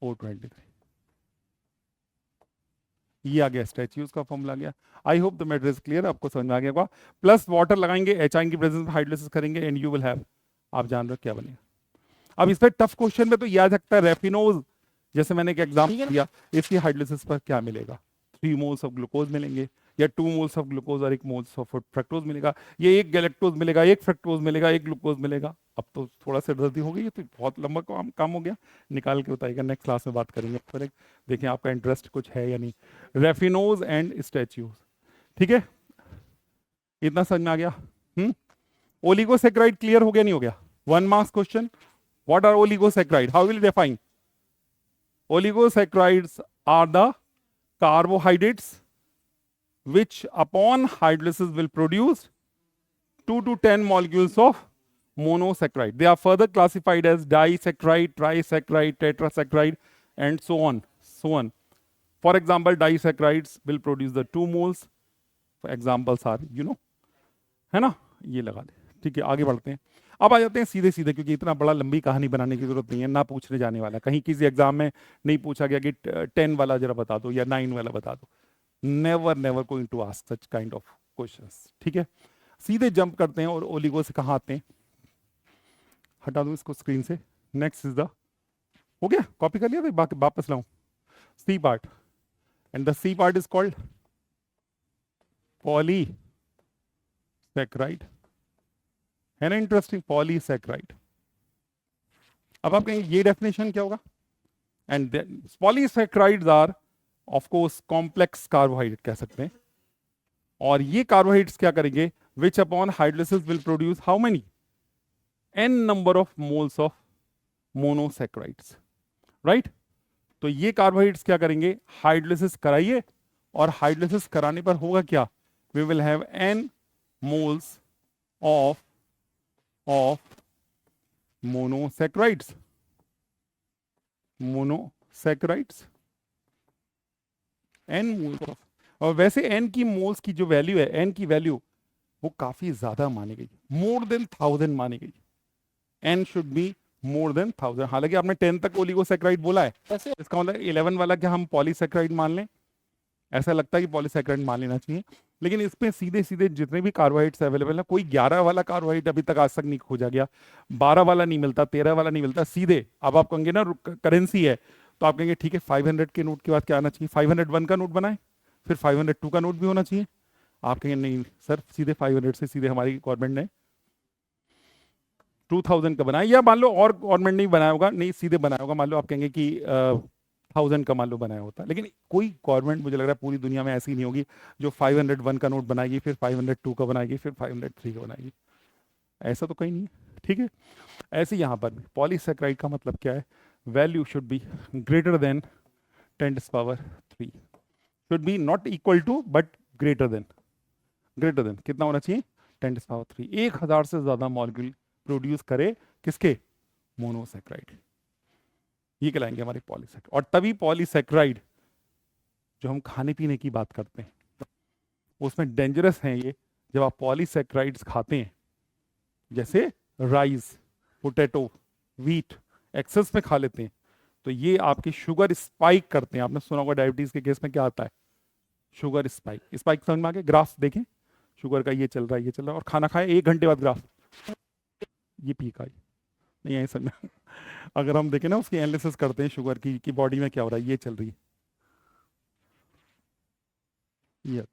S1: O23, ये आ गया, स्टैच्यूज का फॉर्मूला आ गया। I hope the matter is clear, आपको समझ में आ गया होगा। प्लस वाटर लगाएंगे, एच की प्रेजेंस में हाइड्रोलिसिस करेंगे एंड यू विल हैव, आप जान रहे हो क्या बनेगा। अब इस पर टफ क्वेश्चन में तो याद रखता है रेफिनोज, जैसे मैंने एक एग्जाम्पल दिया, इसकी हाइड्रोलिसिस पर क्या मिलेगा? 3 मोल्स ऑफ ग्लूकोज मिलेंगे, या 2 मोल्स ऑफ ग्लूकोज और 1 मोल्स ऑफ फ्रक्टोज मिलेगा, ये 1 गैलेक्टोज मिलेगा, 1 फ्रक्टोज मिलेगा, 1 ग्लूकोज मिलेगा। अब तो थोड़ा सा दर्दी हो गई, तो बहुत लंबा काम हो गया, निकाल के बताइएगा, नेक्स्ट क्लास में बात करेंगे। फिर देखें आपका इंटरेस्ट कुछ है या नहीं। रेफिनोज एंड स्टैच्यूज, ठीक है, इतना समझ में आ गया? ओलिगोसैकेराइड क्लियर हो गया नहीं हो गया? 1 marks question. What are oligosaccharide? How will you define? Oligosaccharides are the carbohydrates which upon hydrolysis will produce 2 to 10 molecules of monosaccharide. They are further classified as disaccharide, trisaccharide, tetrasaccharide, and so on. So on. For example, disaccharides will produce the 2 moles. Examples are, you know, है ना, ये लगा दे. ठीक है, आगे बढ़ते हैं. अब आ जाते हैं सीधे सीधे, क्योंकि इतना बड़ा लंबी कहानी बनाने की जरूरत नहीं है, ना पूछने जाने वाला. कहीं किसी एग्जाम में नहीं पूछा गया कि 10 वाला जरा बता दो या 9 वाला बता दो. Never never going to ask such kind of questions. ठीक है, सीधे जंप करते हैं और ओलिगो से कहाँ आते हैं. हटा दूं इसको स्क्रीन से. नेक्स्ट इज द, हो गया, कॉपी कर लिया भाई, बाकी वापस लाऊं. C part, and the C part is called polysaccharide. है ना इंटरेस्टिंग, पॉलीसैकेराइड. अब आप कहेंगे ये डेफिनेशन क्या होगा. And polysaccharides are of course complex carbohydrate कह सकते हैं. और ये कार्बोहाइड्रेट्स क्या करेंगे, which upon hydrolysis will produce how many, n number of moles of monosaccharides. Right. तो ये कार्बोहाइड्रेट्स क्या करेंगे, हाइड्रोलिसिस कराइए, और हाइड्रोलिसिस कराने पर होगा क्या, we will have n moles of monosaccharides. Monosaccharides n moles of. और वैसे n की मोल्स की जो वैल्यू है, n की वैल्यू वो काफी ज्यादा मानी गई, मोर देन 1000 मानी गई. n should be more than 1000. हालांकि आपने 10 तक ओलिगोसैकेराइड बोला है, इसका मतलब 11 वाला क्या हम पॉलीसैकेराइड मान लें. ऐसा लगता है कि पॉलीसैकेराइड मान लेना चाहिए, लेकिन इसमें सीधे सीधे जितने भी कार्बोहाइड्रेट्स अवेलेबल है, कोई 11 वाला कार्बोहाइड्रेट अभी तक आज तक नहीं खोजा गया, 12 वाला नहीं मिलता, 13 वाला नहीं मिलता. सीधे अब आप कहेंगे ना करेंसी है, तो आप कहेंगे ठीक है 500 के नोट के बाद क्या आना चाहिए, 501 का नोट बनाए, फिर 502 का नोट भी होना चाहिए. आप कहेंगे नहीं सर, सीधे 500 से सीधे हमारी गवर्नमेंट ने 2000 का बनाया, या मान लो और गवर्नमेंट नहीं बनाया होगा, नहीं सीधे बनाया होगा, मान लो आप कहेंगे कि 1000 का मान लो बनाया होता. लेकिन कोई गवर्नमेंट मुझे लग रहा है पूरी दुनिया में ऐसी नहीं होगी जो 501 का नोट बनाएगी, फिर 502 का बनाएगी, फिर 503 का बनाएगी. ऐसा तो कहीं नहीं है. ठीक है, ऐसे यहाँ पर भी पॉलीसैकेराइड का मतलब क्या है, value should be greater than 10⁻³ should be not equal to but greater than कितना होना चाहिए, 10⁻³. 1000 से ज्यादा मॉलिक्यूल प्रोड्यूस करे किसके, मोनोसैकेराइड. ये कहलाएंगे हमारे पॉलीसैकेराइड. और तभी पॉलीसैकेराइड जो हम खाने पीने की बात करते हैं उसमें डेंजरस हैं ये. जब आप पॉलीसैकेराइड्स खाते हैं, जैसे राइस, पोटैटो, व्हीट एक्सेस में खा लेते हैं, तो ये आपकी शुगर स्पाइक करते हैं. आपने सुना होगा डायबिटीज के केस में क्या आता है, शुगर स्पाइक समझ में आ गया. ग्राफ देखें, शुगर का ये चल रहा है, ये चल रहा है, और खाना खाए 1 घंटे बाद ग्राफ ये पीक आई. नहीं है समझ. अगर हम देखें ना उसकी एनालिसिस करते हैं शुगर की बॉडी में क्या हो रहा है, ये चल रही है,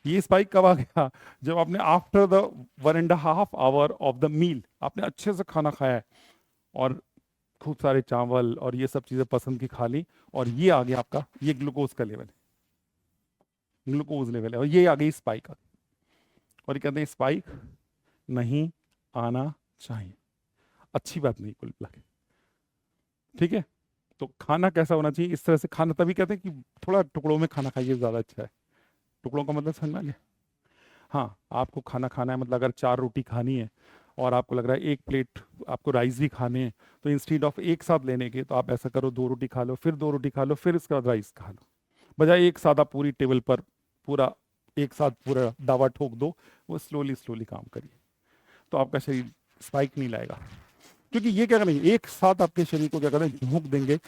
S1: ये स्पाइक कब आ गया, जब आपने after the 1.5 hour of the meal आपने अच्छे से खाना खाया है और खूब सारे चावल और ये सब चीजें पसंद की खा ली, और ये आ गया आपका, ये ग्लूकोज का लेवल है, ग्लूकोज लेवल है, और ये आ गई स्पाइक. और ये कहते हैं स्पाइक नहीं आना चाहिए, अच्छी बात नहीं कुल मिला के. ठीक है, तो खाना कैसा होना चाहिए, इस तरह से खाना. तभी कहते हैं कि थोड़ा टुकड़ों में खाना खाइए, ज्यादा अच्छा है. टुकड़ों का मतलब समझ में आ गया. हाँ, आपको खाना खाना है, मतलब अगर 4 रोटी खानी है और आपको लग रहा है 1 प्लेट आपको राइस भी खाने हैं, तो इंस्टीड ऑफ एक साथ लेने के तो आप ऐसा करो 2 रोटी खा लो, फिर 2 रोटी खा लो, फिर इसके बाद राइस खा लो, बजाय एक साथ आप पूरी टेबल पर पूरा एक साथ पूरा दावा ठोक दो. वो स्लोली काम करिए, तो आपका शरीर स्पाइक नहीं लाएगा. क्योंकि ये क्या करेंगे, एक साथ आपके शरीर को क्या करेंगे, झोंक देंगे,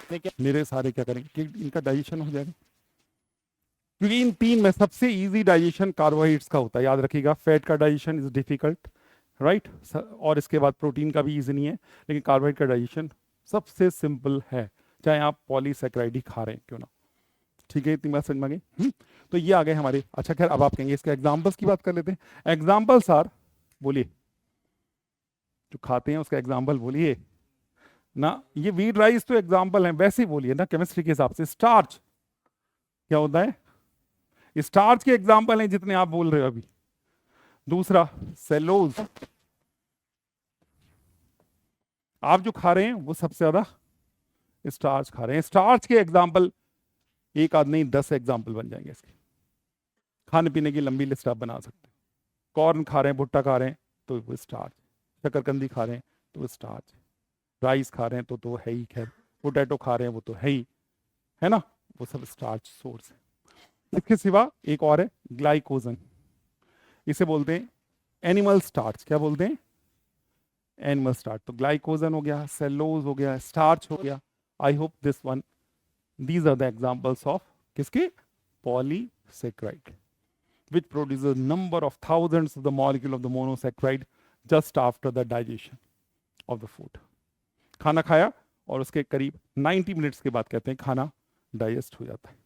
S1: मेरे सारे क्या करेंगे कि इनका डाइजेशन हो जाएगा. क्योंकि इन 3 में सबसे इजी डाइजेशन कार्बोहाइड्रेट्स का होता है, याद रखिएगा. फैट का डाइजेशन इज डिफिकल्ट, राइट, और इसके बाद प्रोटीन का भी इजी नहीं है, लेकिन कार्बोहाइड्रेट का डाइजेशन सबसे सिंपल है, चाहे आप पॉलीसैकेराइड ही खा रहे हैं क्यों ना. ठीक है, इतनी बात समझ में आ गई. तो ये आ गए हमारे. अच्छा खैर, अब आप कहेंगे इसके एग्जाम्पल्स की बात कर लेते हैं. एग्जाम्पल्स आर, बोलिए, जो खाते हैं उसका एग्जाम्पल बोलिए ना. ये व्हीट राइस तो एग्जाम्पल है, वैसे ही बोलिए ना केमिस्ट्री के हिसाब से. स्टार्च क्या होता है, स्टार्च के एग्जाम्पल हैं जितने आप बोल रहे हो अभी. दूसरा सेलोज, आप जो खा रहे हैं वो सबसे ज्यादा स्टार्च खा रहे हैं. स्टार्च के एग्जाम्पल एक आध नहीं 10 एग्जाम्पल बन जाएंगे इसके. खाने पीने की लंबी लिस्ट आप बना सकते हैं। कॉर्न खा रहे हैं, भुट्टा खा रहे हैं तो वो स्टार्च, शकरकंदी खा रहे हैं तो वो स्टार्च, राइस खा रहे हैं तो है ही, खैर पोटैटो खा रहे हैं वो तो है ही, है ना, वो सब स्टार्च सोर्स है। इसके सिवा एक और है ग्लाइकोजन, इसे बोलते हैं एनिमल स्टार्च। क्या बोलते हैं? Animal starch. तो ग्लाइकोजन हो गया, सेलोज हो गया, स्टार्च हो गया। I hope this one, these are the examples of किसके? Polysaccharide, which produces number of thousands of the molecule of the monosaccharide just after the digestion of the food. खाना खाया और उसके करीब 90 मिनट्स के बाद कहते हैं खाना डाइजेस्ट हो जाता है।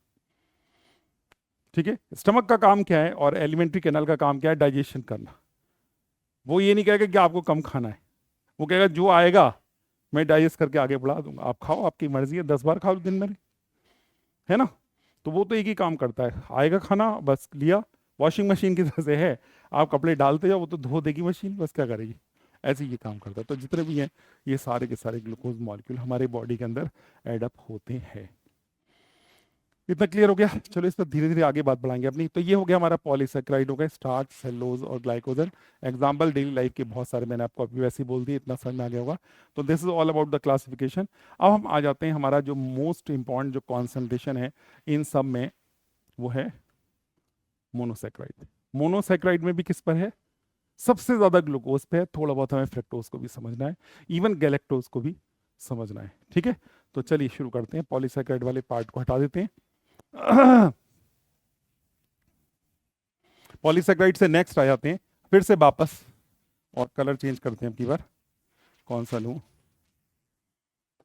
S1: ठीक है, स्टमक का काम क्या है और एलिमेंट्री कैनल का काम क्या है? डाइजेशन करना। वो ये नहीं कहेगा कि आपको कम खाना है, वो कहेगा जो आएगा मैं डाइजेस्ट करके आगे बढ़ा दूंगा, आप खाओ, आपकी मर्जी है, 10 बार खाओ दिन में, है ना। तो वो तो एक ही काम करता है, आएगा खाना, बस लिया, वॉशिंग मशीन की तरह से है, आप कपड़े डालते जाओ वो तो धो देगी मशीन, बस क्या करेगी, ऐसे ही ये काम करता है। तो जितने भी हैं ये सारे के सारे ग्लूकोज मॉलिक्यूल हमारे बॉडी के अंदर एडअप होते हैं। इतना क्लियर हो गया? चलो इस पर धीरे धीरे आगे बात बढ़ाएंगे अपनी। तो ये हो गया हमारा पॉलीसेक्राइड हो गया, स्टार्च, सेलोज और ग्लाइकोजन। एग्जाम्पल डेली लाइफ के बहुत सारे मैंने आपको अभी वैसे ही बोल दिए, इतना समझ में आ गया होगा। तो this is all about the classification. अब हम आ जाते हैं हमारा जो मोस्ट इंपॉर्टेंट जो कॉन्सेंट्रेशन है इन सब में, वो है मोनोसेक्राइड। मोनोसेक्राइड में भी किस पर है? सबसे ज्यादा ग्लूकोज पे है, थोड़ा बहुत हमें फ्रक्टोज को भी समझना है, इवन गैलेक्टोज को भी समझना है। ठीक है, तो चलिए शुरू करते हैं। पॉलीसेक्राइड वाले पार्ट को हटा देते हैं। पॉलीसेक्राइड से नेक्स्ट आ जाते हैं, फिर से वापस, और कलर चेंज करते हैं अब की बार। कौन सा लूं?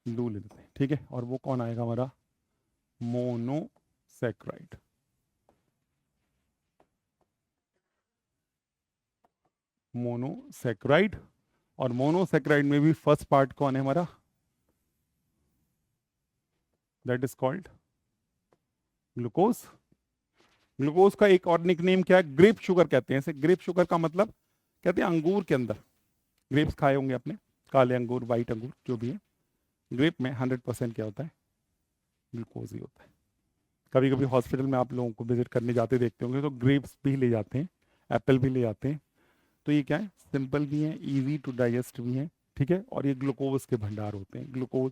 S1: ब्लू ले लेते हैं। ठीक है, और वो कौन आएगा हमारा? मोनोसेक्राइड। मोनोसेक्राइड, और मोनोसेक्राइड में भी फर्स्ट पार्ट कौन है हमारा? That is called glucose. Glucose का एक और निकनेम क्या है? ग्रेप शुगर कहते हैं इसे। ग्रेप शुगर का मतलब कहते हैं अंगूर के अंदर, ग्रेप्स खाए होंगे आपने, काले अंगूर, वाइट अंगूर, जो भी है, ग्रेप में 100% क्या होता है? ग्लूकोज ही होता है। कभी कभी हॉस्पिटल में आप लोगों को विजिट करने जाते देखते होंगे तो ग्रेप्स भी ले जाते हैं, एप्पल भी ले जाते हैं। तो ये क्या है? सिंपल भी है, इजी टू डाइजेस्ट भी है। ठीक है, और ये ग्लूकोज के भंडार होते हैं। ग्लूकोज,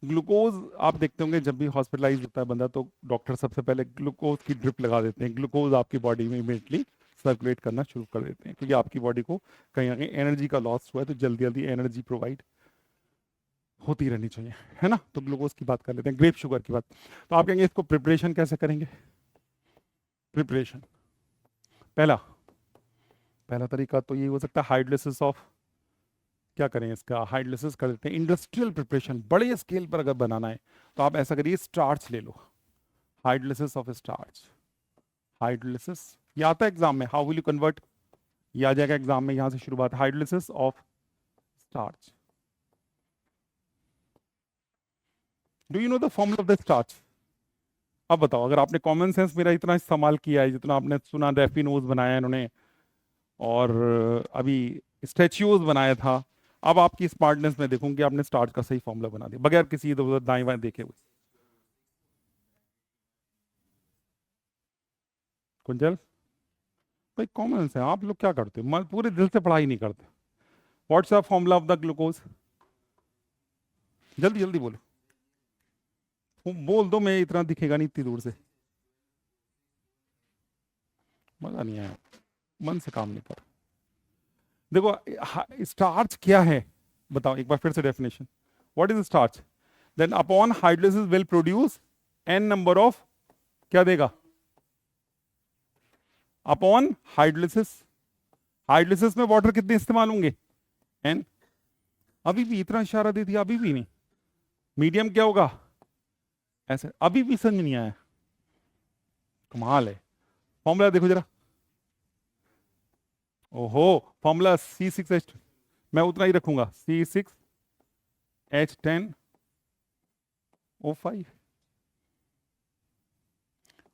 S1: ग्लूकोज आप देखते होंगे जब भी हॉस्पिटलाइज होता है बंदा तो डॉक्टर सबसे पहले ग्लूकोज की ड्रिप लगा देते हैं। ग्लूकोज आपकी बॉडी में इमीडिएटली सर्कुलेट करना शुरू कर देते हैं, क्योंकि आपकी बॉडी को कहीं ना कहीं एनर्जी का लॉस हुआ है, तो जल्दी जल्दी एनर्जी प्रोवाइड होती रहनी चाहिए, है ना। तो ग्लूकोज की बात कर लेते हैं, ग्रेप शुगर की बात। तो आप कहेंगे इसको प्रिपरेशन कैसे करेंगे? प्रिपरेशन, पहला तरीका तो ये हो सकता है हाइड्रोलिसिस ऑफ, क्या करें इसका? हाइड्रोलिसिस कर देते हैं। इंडस्ट्रियल प्रिपरेशन, बड़े स्केल पर अगर बनाना है तो आप ऐसा करिए, स्टार्च ले लो, हाइड्रोलिसिस ऑफ स्टार्च। हाइड्रोलिसिस ये आता है एग्जाम में, हाउ विल यू कन्वर्ट, ये आ जाएगा एग्जाम में, यहां से शुरुआत, hydrolysis of starch. Do you know the formula of the starch? अब बताओ, अगर आपने कॉमन सेंस मेरा इतना इस्तेमाल किया है, जितना आपने सुना, रेफिनोज बनाया इन्होंने, और अभी स्टैच्यूज बनाया था, अब आपकी स्मार्टनेस में देखूं कि आपने स्टार्च का सही फॉर्मूला बना दिया बगैर किसी इधर उधर दाएं बाएं देखे हुए। कुंजल भाई, कॉमन सेंस, आप लोग क्या करते हो? पूरे दिल से पढ़ाई नहीं करते। What's the formula of the glucose? जल्दी जल्दी बोलो, बोल दो, मैं इतना दिखेगा नहीं इतनी दूर से, मजा नहीं आया, मन से काम नहीं कर। देखो स्टार्च क्या है बताओ एक बार फिर से definition. What is starch? Then upon hydrolysis will produce N number of, क्या देगा? अपॉन हाइड्रोलिसिस, हाइड्रोलिसिस में वाटर कितने इस्तेमाल होंगे? एन। अभी भी इतना इशारा दे दिया, अभी भी नहीं। मीडियम क्या होगा? ऐसे, अभी भी समझ नहीं आया, कमाल है। फॉर्मूला देखो जरा, ओहो, फॉर्मूला C6H, मैं उतना ही रखूंगा, C6H10O5,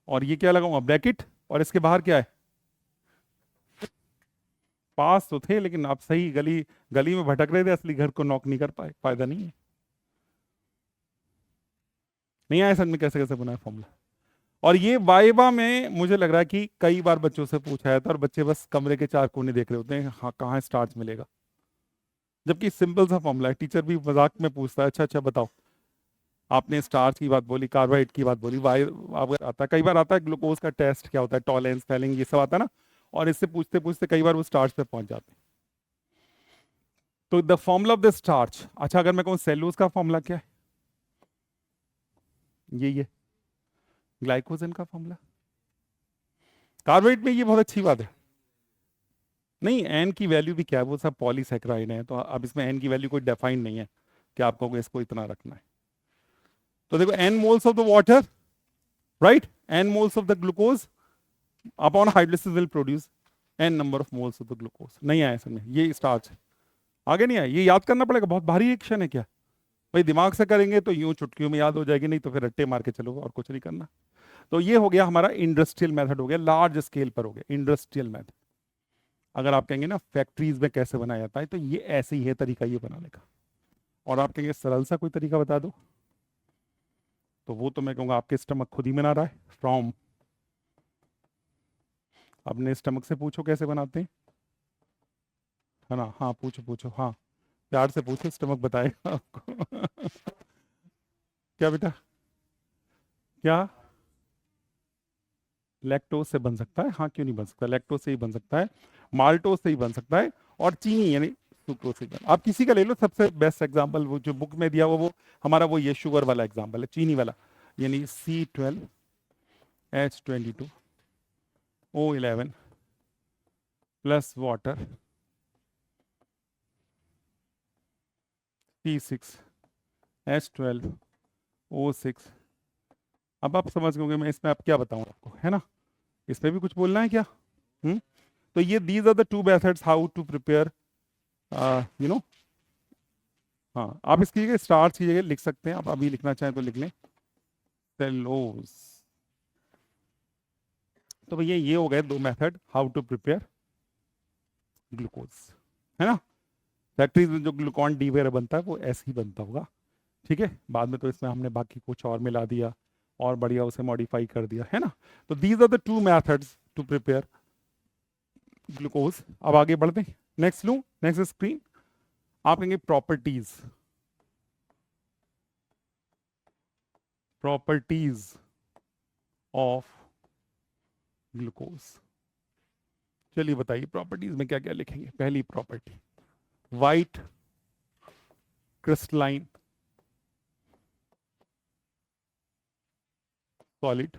S1: और ये क्या लगाऊंगा? ब्रैकेट, और इसके बाहर क्या है? पास तो थे लेकिन आप सही गली गली में भटक रहे थे, असली घर को नॉक नहीं कर पाए, फायदा नहीं है। नहीं आया समझ में कैसे कैसे बना है फॉर्मूला? और ये वाइवा में मुझे लग रहा है कि कई बार बच्चों से पूछा जाता है और बच्चे बस कमरे के चार कोने देख रहे होते हैं, हाँ कहाँ स्टार्च मिलेगा, जबकि सिंपल सा फॉर्मूला है। टीचर भी मजाक में पूछता है, अच्छा अच्छा बताओ, आपने स्टार्च की बात बोली, कार्बोहाइड्रेट की बात बोली, वाई अगर आता है, कई बार आता है ग्लूकोज का टेस्ट क्या होता है, टॉलेंस फैलिंग ये सब आता है ना, और इससे पूछते पूछते कई बार वो स्टार्च पे पहुंच जाते हैं। तो the formula of the starch, अच्छा अगर मैं कहूँ सेलूलोज का फॉर्मूला क्या है, ये ग्लाइकोजन का फॉर्मूला। कार्बोहाइड्रेट में ये बहुत अच्छी बात है, नहीं एन की वैल्यू भी क्या है, वो सब पॉलीसैकेराइड है, तो अब इसमें एन की वैल्यू कोई डिफाइंड नहीं है कि आपको इसको इतना रखना है। तो देखो n moles of the water, right, n moles of the glucose upon hydrolysis will produce N number of moles of the glucose. नहीं आया समझ, ये स्टार्च है, आगे नहीं आया, ये याद करना पड़ेगा, बहुत भारी एक्शन है क्या भाई, दिमाग से करेंगे तो यूं चुटकियों में याद हो जाएगी, नहीं तो फिर रट्टे मार के चलो और कुछ नहीं करना। तो ये हो गया हमारा इंडस्ट्रियल मेथड, हो गया लार्ज स्केल पर, हो गया इंडस्ट्रियल मेथड। अगर आप कहेंगे ना फैक्ट्रीज में कैसे बनाया जाता है, तो ये ऐसे ही है तरीका ये बनाने का। और आप कहेंगे सरल सा कोई तरीका बता दो, तो वो तो मैं कहूँगा आपके स्टमक खुद ही बना रहा है फ्रॉम, अपने स्टमक से पूछो कैसे बनाते हैं, है ना, हाँ पूछो पूछो, हाँ प्यार से पूछो, स्टमक बताएगा आपको क्या बेटा, क्या लैक्टोज से बन सकता है, हाँ क्यों नहीं बन सकता, लैक्टोज से ही बन सकता है, माल्टोज से ही बन सकता है, और चीनी यानी सुक्रोज से बन। आप किसी का ले लो, सबसे बेस्ट एग्जांपल वो जो बुक में दिया वो हमारा वो ये शुगर वाला एग्जांपल है, चीनी वाला, यानी C12H22O11 प्लस वाटर C6H12O6। अब आप समझ गए मैं इसमें आप क्या बताऊं आपको, है ना, इसमें भी कुछ बोलना है क्या? तो ये these are the two methods how to prepare, you know. हाँ आप इसकी जगह स्टार्च की जगह लिख सकते हैं, आप अभी लिखना चाहें तो लिख लें सेलोज। तो भैया ये हो गए दो method how to prepare glucose, है ना। फैक्ट्रीज में जो ग्लूकॉन डी वगैरह बनता है वो ऐसे ही बनता होगा, ठीक है, बाद में तो इसमें हमने बाकी कुछ और मिला दिया और बढ़िया उसे मॉडिफाई कर दिया, है ना। तो these are the two methods to prepare glucose. अब आगे बढ़ते हैं, नेक्स्ट लूं, नेक्स्ट स्क्रीन, आप कहेंगे प्रॉपर्टीज, प्रॉपर्टीज ऑफ ग्लूकोज। चलिए बताइए प्रॉपर्टीज में क्या क्या लिखेंगे। पहली प्रॉपर्टी वाइट क्रिस्टलाइन सॉलिड,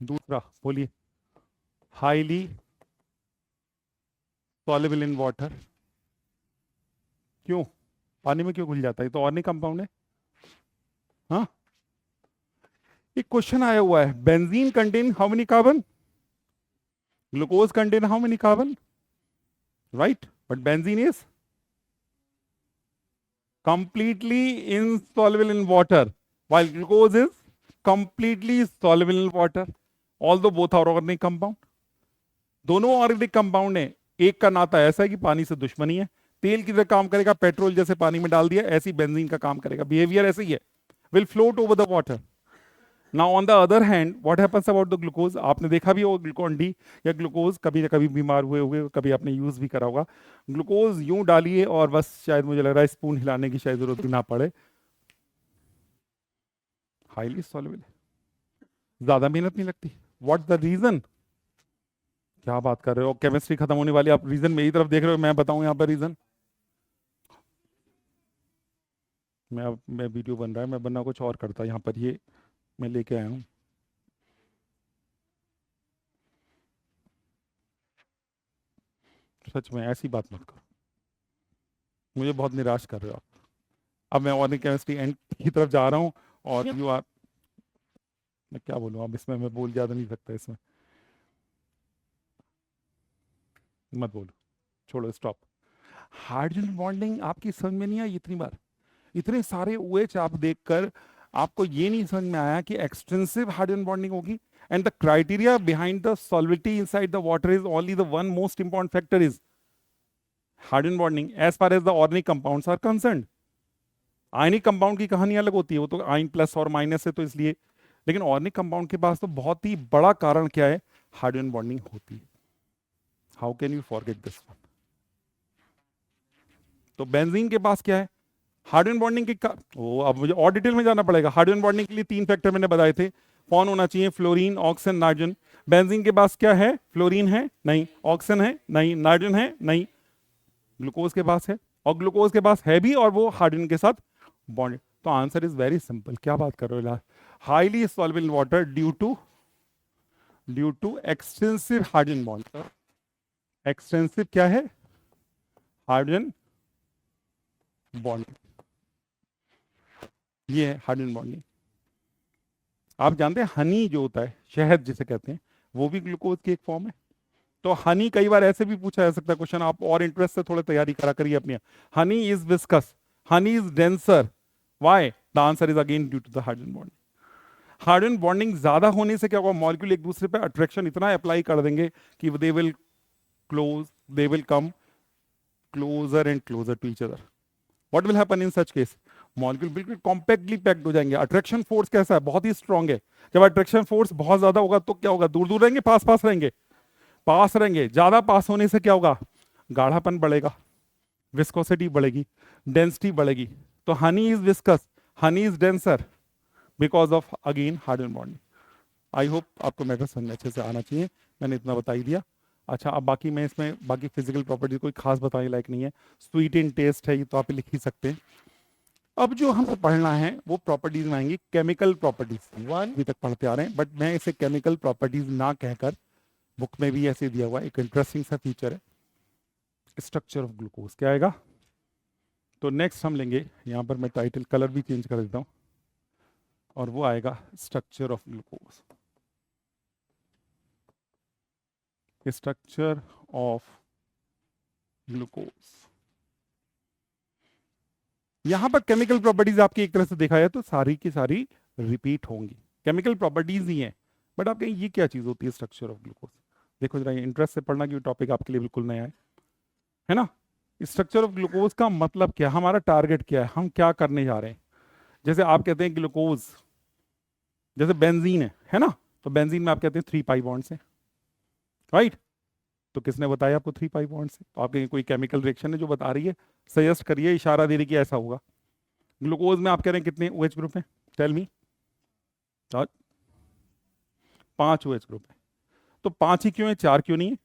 S1: दूसरा बोलिए हाईली सॉल्युबल इन वाटर, क्यों पानी में क्यों घुल जाता है, तो ऑर्गेनिक कंपाउंड है। हाँ एक क्वेश्चन आया हुआ है, benzene contain how many carbon, glucose contain how many carbon, right, but benzene is completely insoluble in water while glucose is completely soluble in water, although both are organic compound। दोनों organic compound है, एक का नाता ऐसा है कि पानी से दुश्मनी है, तेल की तरह काम करेगा, पेट्रोल जैसे पानी में डाल दिया ऐसी बेंजीन का काम करेगा, बिहेवियर ऐसे ही है, will float over the water. Now on the other hand what happens about the glucose, आपने देखा भी होगा ग्लूकोन डी या ग्लूकोज कभी ना कभी बीमार हुए होंगे, कभी आपने यूज भी करा होगा, ग्लूकोज यूं डालिए और बस शायद मुझे लग रहा है स्पून हिलाने की शायद जरूरत भी ना पड़े, हाईली सॉल्युबल, ज्यादा मेहनत नहीं लगती। व्हाट द रीजन, क्या बात कर रहे हो, केमिस्ट्री खत्म होने वाली, आप रीजन मेरी तरफ देख रहे हो, मैं बताऊं यहाँ पर रीजन। मैं वीडियो बन रहा है, मैं बनना कुछ और करता, यहाँ पर ये मैं लेके आया हूँ। सच में ऐसी बात मत करो, मुझे बहुत निराश कर रहे हो आप। अब मैं ऑर्गेनिक केमिस्ट्री एंड की तरफ जा रहा हूँ और यू आर, मैं क्या बोलूँ, अब इसमें मैं बोल ज़्यादा नहीं सकता, इसमें मत बोलो, छोड़ो स्टॉप। हाइड्रोजन बॉन्डिंग आपकी समझ में नहीं आई इतनी बार, इतने सारे OH आप देखकर आपको ये नहीं समझ में आया कि एक्सटेंसिव हाइड्रोजन बॉन्डिंग होगी, and the criteria behind the solubility inside the water is only the one most important factor is hydrogen bonding as far as the organic compounds are concerned. Ionic compound की कहानी अलग होती है, वो तो ion plus और minus है, तो इसलिए लेकिन ऑर्गेनिक कंपाउंड के पास तो बहुत ही बड़ा कारण क्या है, हाइड्रोजन बॉन्डिंग होती है। How can you forget this one? तो बेंजीन के पास क्या है, हाइड्रोजन बॉन्डिंग के अब मुझे और डिटेल में जाना पड़ेगा। हाइड्रोजन बॉन्डिंग के लिए 3 फैक्टर मैंने बताए थे, कौन होना चाहिए, फ्लोरीन, ऑक्सीजन, नाइट्रोजन। बेंजीन के पास क्या है, फ्लोरीन है नहीं, ऑक्सीजन है नहीं, नाइट्रोजन है नहीं, ग्लूकोज के पास है, और ग्लूकोज के पास है भी और वो हाइड्रोजन के साथ बॉन्ड। तो आंसर इज वेरी सिंपल। क्या बात कर रहे हो, highly soluble in water due to extensive hydrogen bond. Extensive क्या है, हाइड्रोजन बॉन्ड, ये है हाइड्रोजन बॉन्डिंग। आप जानते हैं हनी जो होता है, शहद जिसे कहते हैं, वो भी ग्लूकोज की एक फॉर्म है। तो हनी कई बार ऐसे भी पूछा जा सकता है क्वेश्चन, आप और इंटरेस्ट से थोड़ा तैयारी करा करिए अपनी। Honey is viscous, honey is denser, why? The answer is again due to the hydrogen bonding. Hydrogen bonding ज्यादा होने से क्या होगा, मॉलिक्यूल एक दूसरे पे अट्रैक्शन इतना अप्लाई कर देंगे कि they will come closer and closer to each other. What will happen in such case, molecule बिल्कुल कॉम्पैक्टली पैक्ड हो जाएंगे। अट्रैक्शन फोर्स कैसा है, बहुत ही स्ट्रांग है। जब अट्रैक्शन फोर्स बहुत ज्यादा होगा तो क्या होगा, दूर दूर रहेंगे, पास पास रहेंगे, पास रहेंगे। ज्यादा पास होने से क्या होगा, गाढ़ापन बढ़ेगा, विस्कोसिटी बढ़ेगी, डेंसिटी बढ़ेगी। तो Honey is viscous, honey is denser because of again hydrogen bonding. I hope आपको मैटर समझ में अच्छे से आना चाहिए, मैंने इतना बता ही दिया। अच्छा, अब बाकी मैं इसमें बाकी फिजिकल प्रॉपर्टीज कोई खास बताने लायक नहीं है, स्वीट इन टेस्ट है, ये तो आप लिख ही सकते हैं। अब जो हमें पढ़ना है वो प्रॉपर्टीज में आएंगी, केमिकल प्रॉपर्टीज। अभी तक पढ़ते आ रहे हैं, बट मैं इसे केमिकल प्रॉपर्टीज ना कहकर, बुक में भी ऐसे दिया हुआ है, एक इंटरेस्टिंग सा फीचर है, स्ट्रक्चर ऑफ ग्लूकोज क्या आएगा। तो नेक्स्ट हम लेंगे, यहाँ पर मैं टाइटल कलर भी चेंज कर देता हूँ, और वो आएगा structure of glucose. Structure of glucose. यहां पर केमिकल प्रॉपर्टीज आपकी एक तरह से देखा जाए तो सारी की सारी रिपीट होंगी, केमिकल प्रॉपर्टीज ही हैं। बट आप कहें ये क्या चीज होती है स्ट्रक्चर ऑफ ग्लूकोज, देखो जरा इंटरेस्ट से पढ़ना, क्योंकि टॉपिक आपके लिए बिल्कुल नया है ना। स्ट्रक्चर ऑफ ग्लूकोज का मतलब क्या, हमारा टारगेट क्या है, हम क्या करने जा रहे हैं। जैसे आप कहते हैं ग्लूकोज, जैसे बेंजीन है ना, तो बेंजीन में आप कहते हैं 3 पाई बॉन्ड्स हैं, राइट। तो किसने बताया आपको 3 पाई बॉन्ड्स है, तो आप कहेंगे कोई केमिकल रिएक्शन है जो बता रही है, सजेस्ट करिए, इशारा दे रही कि ऐसा होगा। ग्लूकोज में आप कह रहे हैं कितने OH ग्रुप है, टेल मी। 5 OH ग्रुप है, तो 5 ही क्यों है, 4 क्यों नहीं है,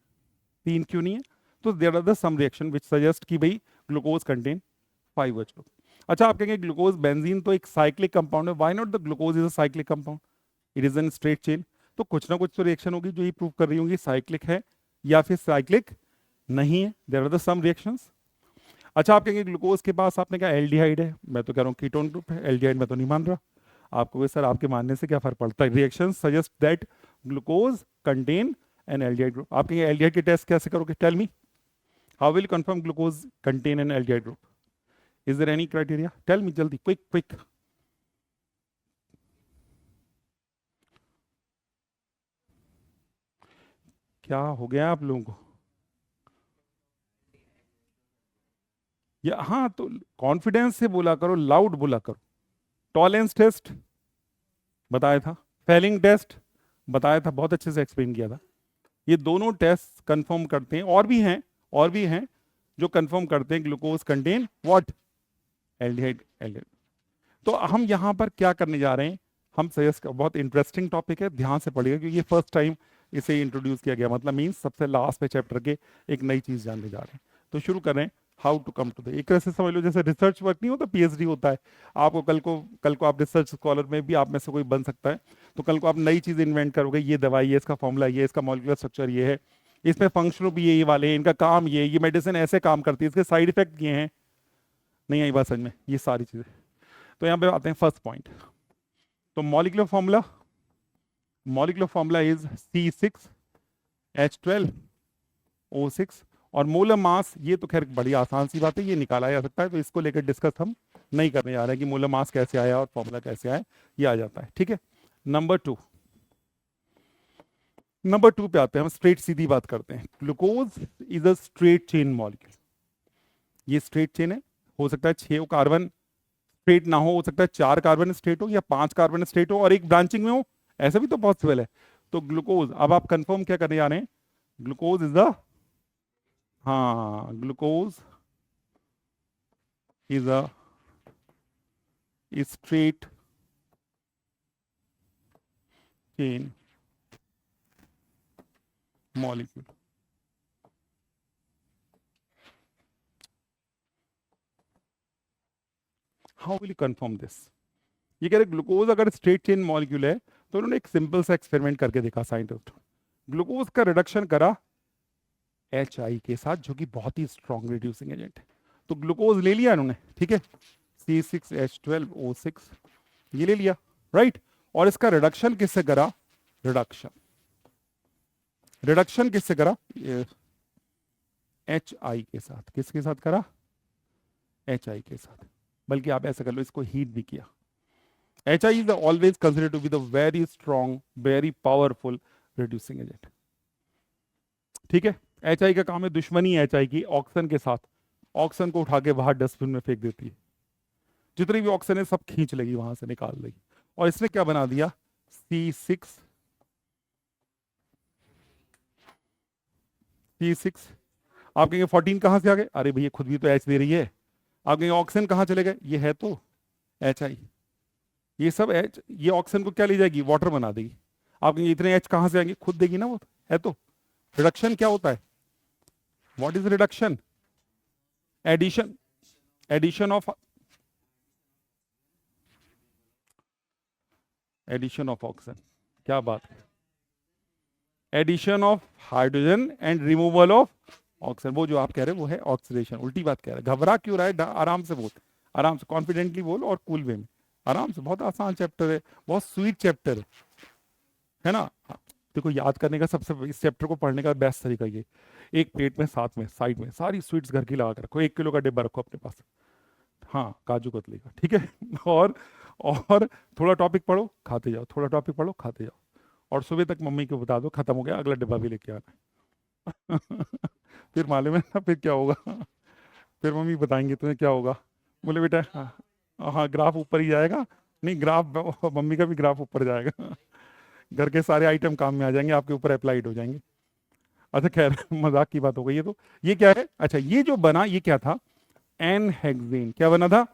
S1: 3 क्यों नहीं है? तो there are the some reaction which suggest कि भाई ग्लूकोज कंटेन 5 OH ग्रुप। अच्छा, आप कहेंगे ग्लूकोज बेंजीन तो एक साइक्लिक कंपाउंड है, why not the glucose is a cyclic compound, it is an straight chain. तो कुछ ना कुछ तो रिएक्शन होगी जो ये प्रूव कर रही होंगी साइक्लिक है या फिर साइक्लिक नहीं है, there are the some reactions. अच्छा, आप कहेंगे ग्लूकोज के पास आपने कहा एल्डिहाइड है, मैं तो कह रहा हूँ कीटोन ग्रुप है, एल्डिहाइड मैं तो नहीं मान रहा। आपको सर आपके मानने से क्या फर्क पड़ता है, reaction suggest that glucose contain an aldehyde group. आप कहेंगे एल्डिहाइड के टेस्ट कैसे करोगे, tell me, how will confirm glucose contain an aldehyde group, is there any criteria, tell me जल्दी, क्विक क्विक। क्या हो गया आप लोगों को, या हाँ तो कॉन्फिडेंस से बोला करो, लाउड बोला करो। टॉलेंस टेस्ट बताया था, फेलिंग टेस्ट बताया था, बहुत अच्छे से एक्सप्लेन किया था। ये दोनों टेस्ट कंफर्म करते हैं, और भी हैं जो कंफर्म करते हैं glucose contain what, aldehyde, aldehyde. तो हम यहाँ पर क्या करने जा रहे हैं, हम सजेस्ट, बहुत इंटरेस्टिंग टॉपिक है, ध्यान से पढ़िएगा, क्योंकि ये फर्स्ट टाइम इसे इंट्रोड्यूस किया गया, मतलब मीन्स सबसे लास्ट पे चैप्टर के एक नई चीज जानने जा रहे हैं। तो शुरू कर रहे हैं, how to come to the, एक तरह से समझ लो जैसे रिसर्च वर्क नहीं होता, PhD होता है। आपको कल को आप रिसर्च स्कॉलर में भी आप में से कोई बन सकता है, तो कल को आप नई चीज इन्वेंट करोगे, ये दवाई है, इसका फॉर्मूला ये, इसका मॉलिक्यूलर स्ट्रक्चर ये है, इसमें फंक्शनल भी ये वाले हैं, इनका काम ये मेडिसिन ऐसे काम करती है, इसके साइड इफेक्ट ये हैं। नहीं आई बात समझ में, ये सारी चीजें। तो यहाँ पे आते हैं फर्स्ट पॉइंट। तो मॉलिक्यूलर फॉर्मूला इज C6H12O6, और मोलर मास, ये तो खैर बड़ी आसान सी बात है, ये निकाला जा सकता है, तो इसको लेकर डिस्कस हम नहीं करने जा रहे हैं कि मोलर मास कैसे आया और फॉर्मूला कैसे आया, ये आ जाता है, ठीक है। नंबर टू पे आते हैं, हम स्ट्रेट सीधी बात करते हैं। Glucose is a straight chain molecule, ये स्ट्रेट चेन है, हो सकता है 6 कार्बन स्ट्रेट ना हो सकता है 4 कार्बन स्ट्रेट हो या 5 कार्बन स्ट्रेट हो और एक ब्रांचिंग में हो, ऐसा भी तो पॉसिबल है। तो ग्लूकोज, अब आप कंफर्म क्या करने जा रहे हैं, ग्लूकोज इज द, हाँ glucose is a straight chain molecule. How will you confirm this? ये कह रहे ग्लूकोज अगर स्ट्रेट चेन मॉलिक्यूल है तो उन्होंने एक सिंपल सा एक्सपेरिमेंट करके देखा साइंटिस्ट, ग्लूकोज का रिडक्शन करा HI के साथ जो कि बहुत ही स्ट्रॉन्ग रिड्यूसिंग एजेंट है। तो ग्लूकोज ले लिया इन्होंने, ठीक है, C6H12O6 ये ले लिया, राइट, और इसका रिडक्शन किससे करा, रिडक्शन किससे करा, HI के साथ, किसके साथ करा, HI के साथ, बल्कि आप ऐसा कर लो इसको हीट भी किया। HI is always considered to be the very strong, very powerful reducing agent। ठीक है, HI का काम है दुश्मनी HI की ऑक्सीजन के साथ, ऑक्सीजन को उठा के बाहर डस्टबिन में फेंक देती है, जितनी भी ऑक्सीजन है सब खींच लेगी वहां से, निकाल लेगी। और इसने क्या बना दिया, C6 आप कहेंगे 14 कहां से आ गए, अरे भैया खुद भी तो H दे रही है। आप कहेंगे ऑक्सीजन कहां चले गए, ये है तो HI, ये सब H, ये ऑक्सीजन को क्या ले जाएगी, वाटर बना देगी। आप कहेंगे इतने H कहां से आएंगे, खुद देगी ना, वो है तो। रिडक्शन क्या होता है, what is reduction, addition, addition of oxygen, क्या बात है, addition of hydrogen and removal of oxygen, वो जो आप कह रहे हैं वो है ऑक्सीडेशन। उल्टी बात कह रहे हैं, घबरा क्यों रहा है, आराम से बोल, आराम से कॉन्फिडेंटली बोल और कूल वे में, आराम से, बहुत आसान चैप्टर है, बहुत स्वीट चैप्टर है ना। देखो याद करने का सबसे, इस चैप्टर को पढ़ने का बेस्ट तरीका ये, एक प्लेट में साथ में साइड में सारी स्वीट्स घर की लगा कर रखो, 1 किलो का डिब्बा रखो अपने पास, हाँ काजू कतली का, ठीक है और थोड़ा टॉपिक पढ़ो खाते जाओ, थोड़ा टॉपिक पढ़ो खाते जाओ, और सुबह तक मम्मी को बता दो खत्म हो गया, अगला डिब्बा भी लेके आना फिर मालूम है ना फिर क्या होगा, फिर मम्मी बताएंगे तुम्हें क्या होगा, बोले बेटा हाँ हाँ ग्राफ ऊपर ही जाएगा, नहीं ग्राफ मम्मी का भी ग्राफ ऊपर जाएगा घर के सारे आइटम काम में आ जाएंगे, आपके ऊपर अप्लाइड हो जाएंगे। अच्छा खैर मजाक की बात हो गई है। तो ये क्या है, अच्छा ये जो बना ये क्या था, एन हेक्सेन, क्या बना था।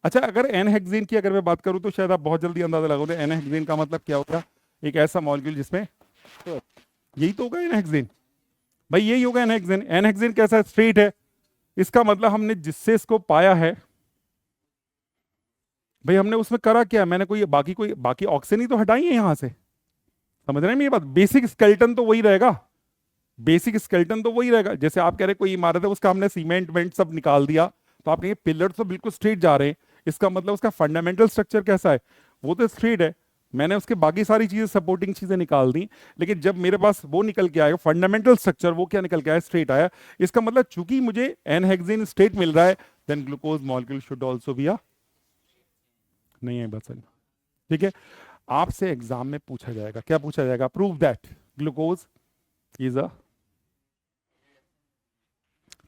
S1: अच्छा अगर एन हेक्सेन की अगर मैं बात करूं तो शायद आप बहुत जल्दी अंदाजा लगाओगे एन हेक्सेन का मतलब क्या होगा, एक ऐसा मॉलिक्यूल जिसमें यही तो होगा एन हेक्सेन, भाई यही होगा एन हेक्सेन। एन हेक्सेन कैसा स्ट्रेट है, इसका मतलब हमने जिससे इसको पाया है भाई हमने उसमें करा क्या, मैंने कोई बाकी ऑक्सीजन ही तो हटाई है यहां से, समझ रहे हैं मेरी बात, बेसिक स्केलेटन तो वही रहेगा, बेसिक स्केलेटन तो वही रहेगा। जैसे आप कह रहे कोई इमारत है उसका हमने सीमेंट वेंट सब निकाल दिया, तो आप कहेंगे पिलर तो बिल्कुल स्ट्रेट जा रहे हैं, इसका मतलब उसका फंडामेंटल स्ट्रक्चर कैसा है, वो तो स्ट्रेट है, मैंने उसके बाकी सारी चीजें सपोर्टिंग चीजें निकाल दी, लेकिन जब मेरे पास वो निकल के आएगा फंडामेंटल स्ट्रक्चर, वो क्या निकल के आया, स्ट्रेट आया। इसका मतलब चूंकि मुझे एन हेक्सेन स्ट्रेट मिल रहा है, then glucose molecule should also be नहीं है बस, ठीक है। आपसे एग्जाम में पूछा जाएगा, क्या पूछा जाएगा, prove that glucose is a,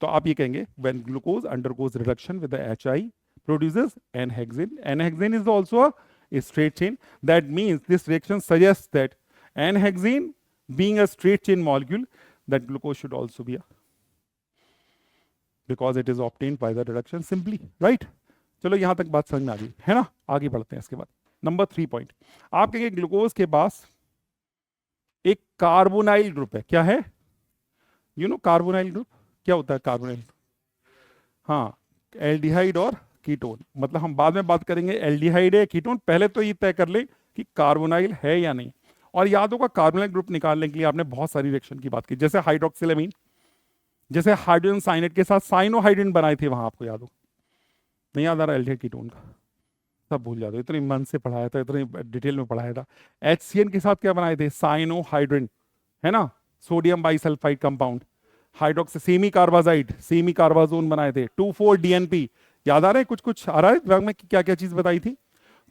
S1: तो आप ये कहेंगे when glucose undergoes reduction with the HI produces N-hexane. N-hexane is also a straight chain. That means this reaction suggests that N-hexane being a straight chain molecule, that glucose should also be a, because it is obtained by the reduction simply, right? चलो यहां तक बात समझ में आ गई है ना, आगे बढ़ते हैं इसके बाद। नंबर 3 पॉइंट, आप कहेंगे ग्लूकोज के पास एक कार्बोनाइल ग्रुप है, क्या है, यू नो कार्बोनाइल ग्रुप क्या होता है, कार्बोनाइल, हाँ एल्डिहाइड और कीटोन, मतलब हम बाद में बात करेंगे एल्डिहाइड है कीटोन, पहले तो ये तय कर ले कि कार्बोनाइल है या नहीं। और याद होगा कार्बोनाइल ग्रुप निकालने के लिए आपने बहुत सारी रिएक्शन की बात की, जैसे हाइड्रोक्सिलामीन, जैसे हाइड्रोजन साइनेट के साथ साइनोहाइड्रिन बनाए थे, वहां आपको याद हो, नहीं याद आ रहा एल्डिहाइड कीटोन का, सब भूल जाते, इतनी मन से पढ़ाया था, इतनी डिटेल में पढ़ाया था। HCN के साथ क्या बनाए थे, साइनोहाइड्रिन, है ना, sodium bisulphite compound, hydroxy semicarbazide, semicarbazone बनाए थे, 2,4-DNP, याद आ रहा है, कुछ कुछ आ रहा है दिमाग में कि क्या क्या चीज बताई थी।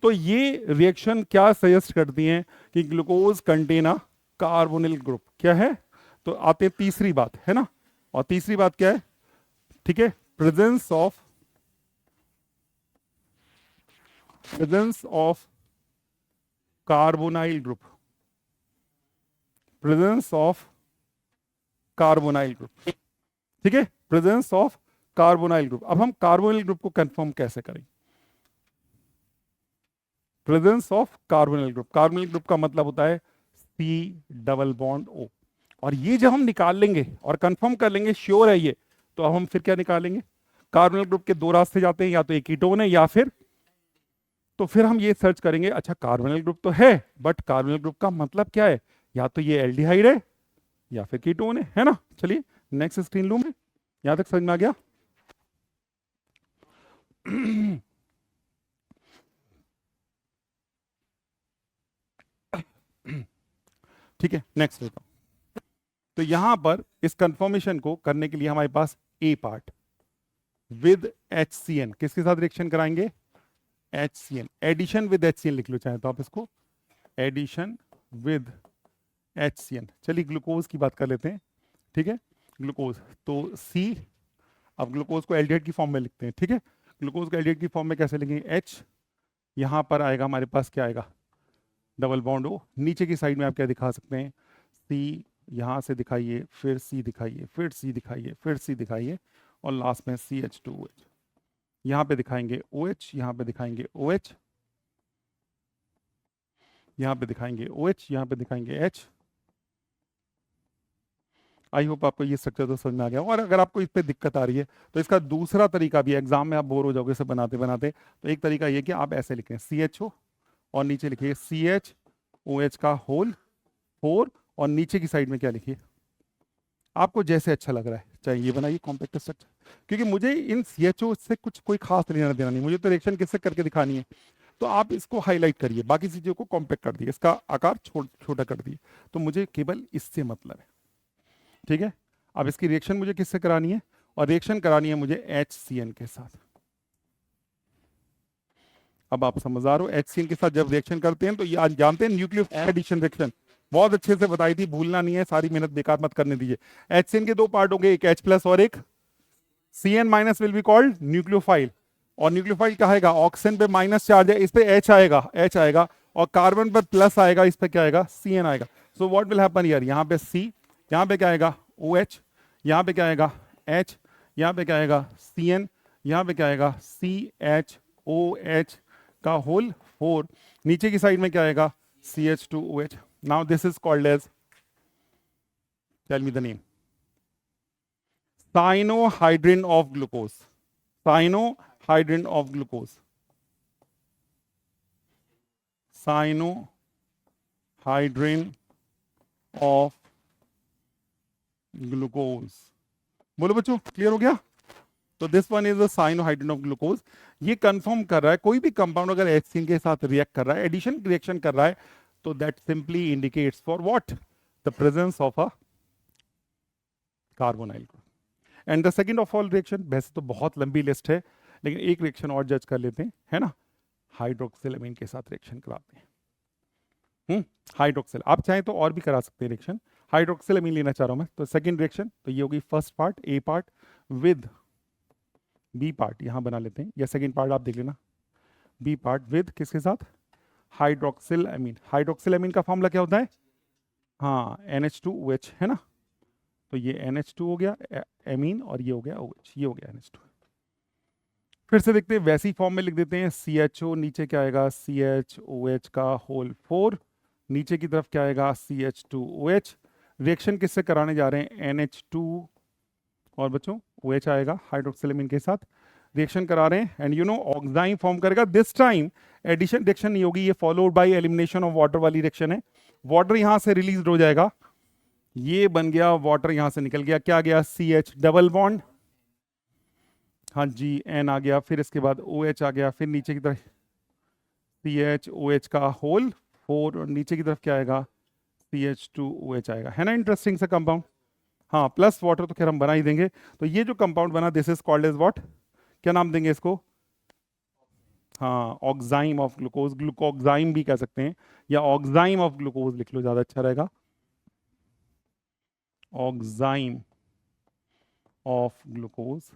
S1: तो ये रिएक्शन क्या सजेस्ट करती हैं कि glucose contain a carbonyl group, क्या है। तो आते तीसरी बात है ना, और तीसरी बात क्या है, ठीक है, presence of presence of carbonyl group, presence of carbonyl group, ठीक है, प्रेजेंस ऑफ कार्बोनाइल ग्रुप। अब हम कार्बोनाइल ग्रुप को कंफर्म कैसे करें? Presence of carbonyl group, carbonyl group का मतलब होता है सी डबल बॉन्ड ओ। और ये जब हम निकाल लेंगे और कंफर्म कर लेंगे श्योर है ये, तो अब हम फिर क्या निकालेंगे? कार्बोनाइल ग्रुप के दो रास्ते जाते हैं, या तो एक कीटोन है या फिर, तो फिर हम ये सर्च करेंगे, अच्छा कार्बोनाइल ग्रुप तो है बट कार्बोनाइल ग्रुप का मतलब क्या है? या तो ये एल्डिहाइड है या फिर कीटोन है ना? चलिए नेक्स्ट स्क्रीन लूं मैं, यहां तक समझ में आ गया? ठीक है, नेक्स्ट लेता हूं। तो यहां पर इस कंफर्मेशन को करने के लिए हमारे पास ए पार्ट विद HCN, किसके साथ रिएक्शन कराएंगे? HCN, एडिशन विद HCN लिख लो चाहे तो आप इसको, एडिशन विद HCN। चलिए ग्लूकोज की बात कर लेते हैं, ठीक है, ग्लूकोज तो C, अब ग्लूकोज को एल्डिहाइड की फॉर्म में लिखते हैं, ठीक है, ग्लूकोज को एल्डिहाइड की फॉर्म में कैसे लिखेंगे? H, यहां पर आएगा हमारे पास क्या आएगा? डबल बॉन्ड O, नीचे की साइड में आप क्या दिखा सकते हैं? C, यहां से दिखाइए, फिर C दिखाइए, फिर C दिखाइए, फिर C दिखाइए, और लास्ट में CH2OH। यहां पे दिखाएंगे OH, यहां पे दिखाएंगे OH, यहां पे दिखाएंगे OH, यहां पे दिखाएंगे H। आई होप आपको ये स्ट्रक्चर तो समझ में आ गया। और अगर आपको इस पे दिक्कत आ रही है तो इसका दूसरा तरीका भी, एग्जाम में आप बोर हो जाओगे इसे बनाते बनाते, तो एक तरीका ये कि आप ऐसे लिखें CHO और नीचे लिखिए CHOH का होल 4, और नीचे की साइड में क्या लिखिए? आपको जैसे अच्छा लग रहा है, चाहे ये बनाइए कॉम्पैक्ट स्ट्रक्चर, क्योंकि मुझे इन CHO से कुछ कोई खास लेना देना नहीं, मुझे तो रिएक्शन किससे करके दिखानी है। तो आप इसको हाईलाइट करिए, बाकी चीजों को कॉम्पैक्ट कर दिए, इसका आकार छोटा कर दिए, तो मुझे केवल इससे मतलब है, ठीक है। अब इसकी रिएक्शन मुझे किससे करानी है? और रिएक्शन करानी है मुझे HCN के साथ। अब आप समझदार हो, HCN के साथ जब रिएक्शन करते हैं तो ये आज जानते हैं न्यूक्लियोफाइल एडिशन रिएक्शन, बहुत अच्छे से बताई थी, भूलना नहीं है, सारी मेहनत बेकार मत करने दीजिए। HCN के दो पार्ट होंगे, एक H प्लस और एक CN minus will be called nucleophile. और न्यूक्लियोफाइल क्या आएगा? ऑक्सीजन पे माइनस चार्ज है, इस पे H आएगा, और कार्बन पर प्लस आएगा, इस पे क्या आएगा? CN आएगा। So what will happen here? यहाँ पे C, यहाँ पे क्या आएगा? OH, यहाँ पे क्या आएगा? H, यहाँ पे क्या आएगा? CN, यहाँ पे क्या आएगा? CHOH का होल 4, नीचे की साइड में क्या आएगा? CH2OH। Now this is called as, tell me the name, cyanohydrin of glucose, cyanohydrin of glucose, cyanohydrin of glucose। बोलो बच्चों, क्लियर हो गया? तो this one is a cyanohydrin of glucose. ये कंफर्म कर रहा है कोई भी कंपाउंड अगर HCN के साथ रिएक्ट कर रहा है, एडिशन रिएक्शन कर रहा है, तो that simply indicates for what? The presence of a carbonyl group. And the second of all reaction, वैसे तो बहुत लंबी लिस्ट है, लेकिन एक रिएक्शन और जज कर लेते हैं, है ना, हाइड्रोक्सिलामीन के साथ रिएक्शन कराते हैं। हाइड्रोक्सिल, आप चाहें तो और भी करा सकते हैं रिएक्शन, हाइड्रोक्सिलामीन लेना चाह रहा हूं मैं, तो सेकंड रिएक्शन तो ये होगी first part A part with B part, यहां बना लेते हैं, या सेकंड पार्ट आप देख लेना, B पार्ट विद किसके साथ? हाइड्रोक्सिलामीन। हाइड्रोक्सिलामीन का फॉर्मूला क्या होता है? हाँ, NH2OH, है ना, तो ये NH2 हो गया एमीन, और ये हो गया OH, ये हो गया NH2। फिर से देखते हैं, वैसी फॉर्म में लिख देते हैं, CHO, नीचे क्या आएगा? CHOH का होल 4, नीचे की तरफ क्या आएगा? CH2OH। रिएक्शन किससे कराने जा रहे हैं? NH2 और बच्चों OH आएगा हाइड्रोक्सिलामीन के साथ, रिएक्शन करा रहे हैं, एंड यू नो ऑक्साइन फॉर्म करेगा। दिस टाइम एडिशन रिएक्शन नहीं होगी, ये followed by elimination of water वाली रिएक्शन है। वाटर यहां से रिलीज हो जाएगा, ये बन गया वाटर, यहां से निकल गया, क्या गया? CH डबल बॉन्ड, हाँ जी, N आ गया, फिर इसके बाद OH आ गया, फिर नीचे की तरफ CHOH का होल 4, और नीचे की तरफ क्या आएगा? CH2OH आएगा, है ना, इंटरेस्टिंग सा कंपाउंड। हाँ, प्लस वाटर तो खैर हम बना ही देंगे। तो ये जो कंपाउंड बना, this is called as what? क्या नाम देंगे इसको? हाँ, ऑक्साइम ऑफ ग्लूकोज, ग्लूकोक्साइम भी कह सकते हैं, या ऑक्साइम ऑफ ग्लूकोज लिख लो, ज्यादा अच्छा रहेगा, ऑक्साइम ऑफ ग्लूकोज।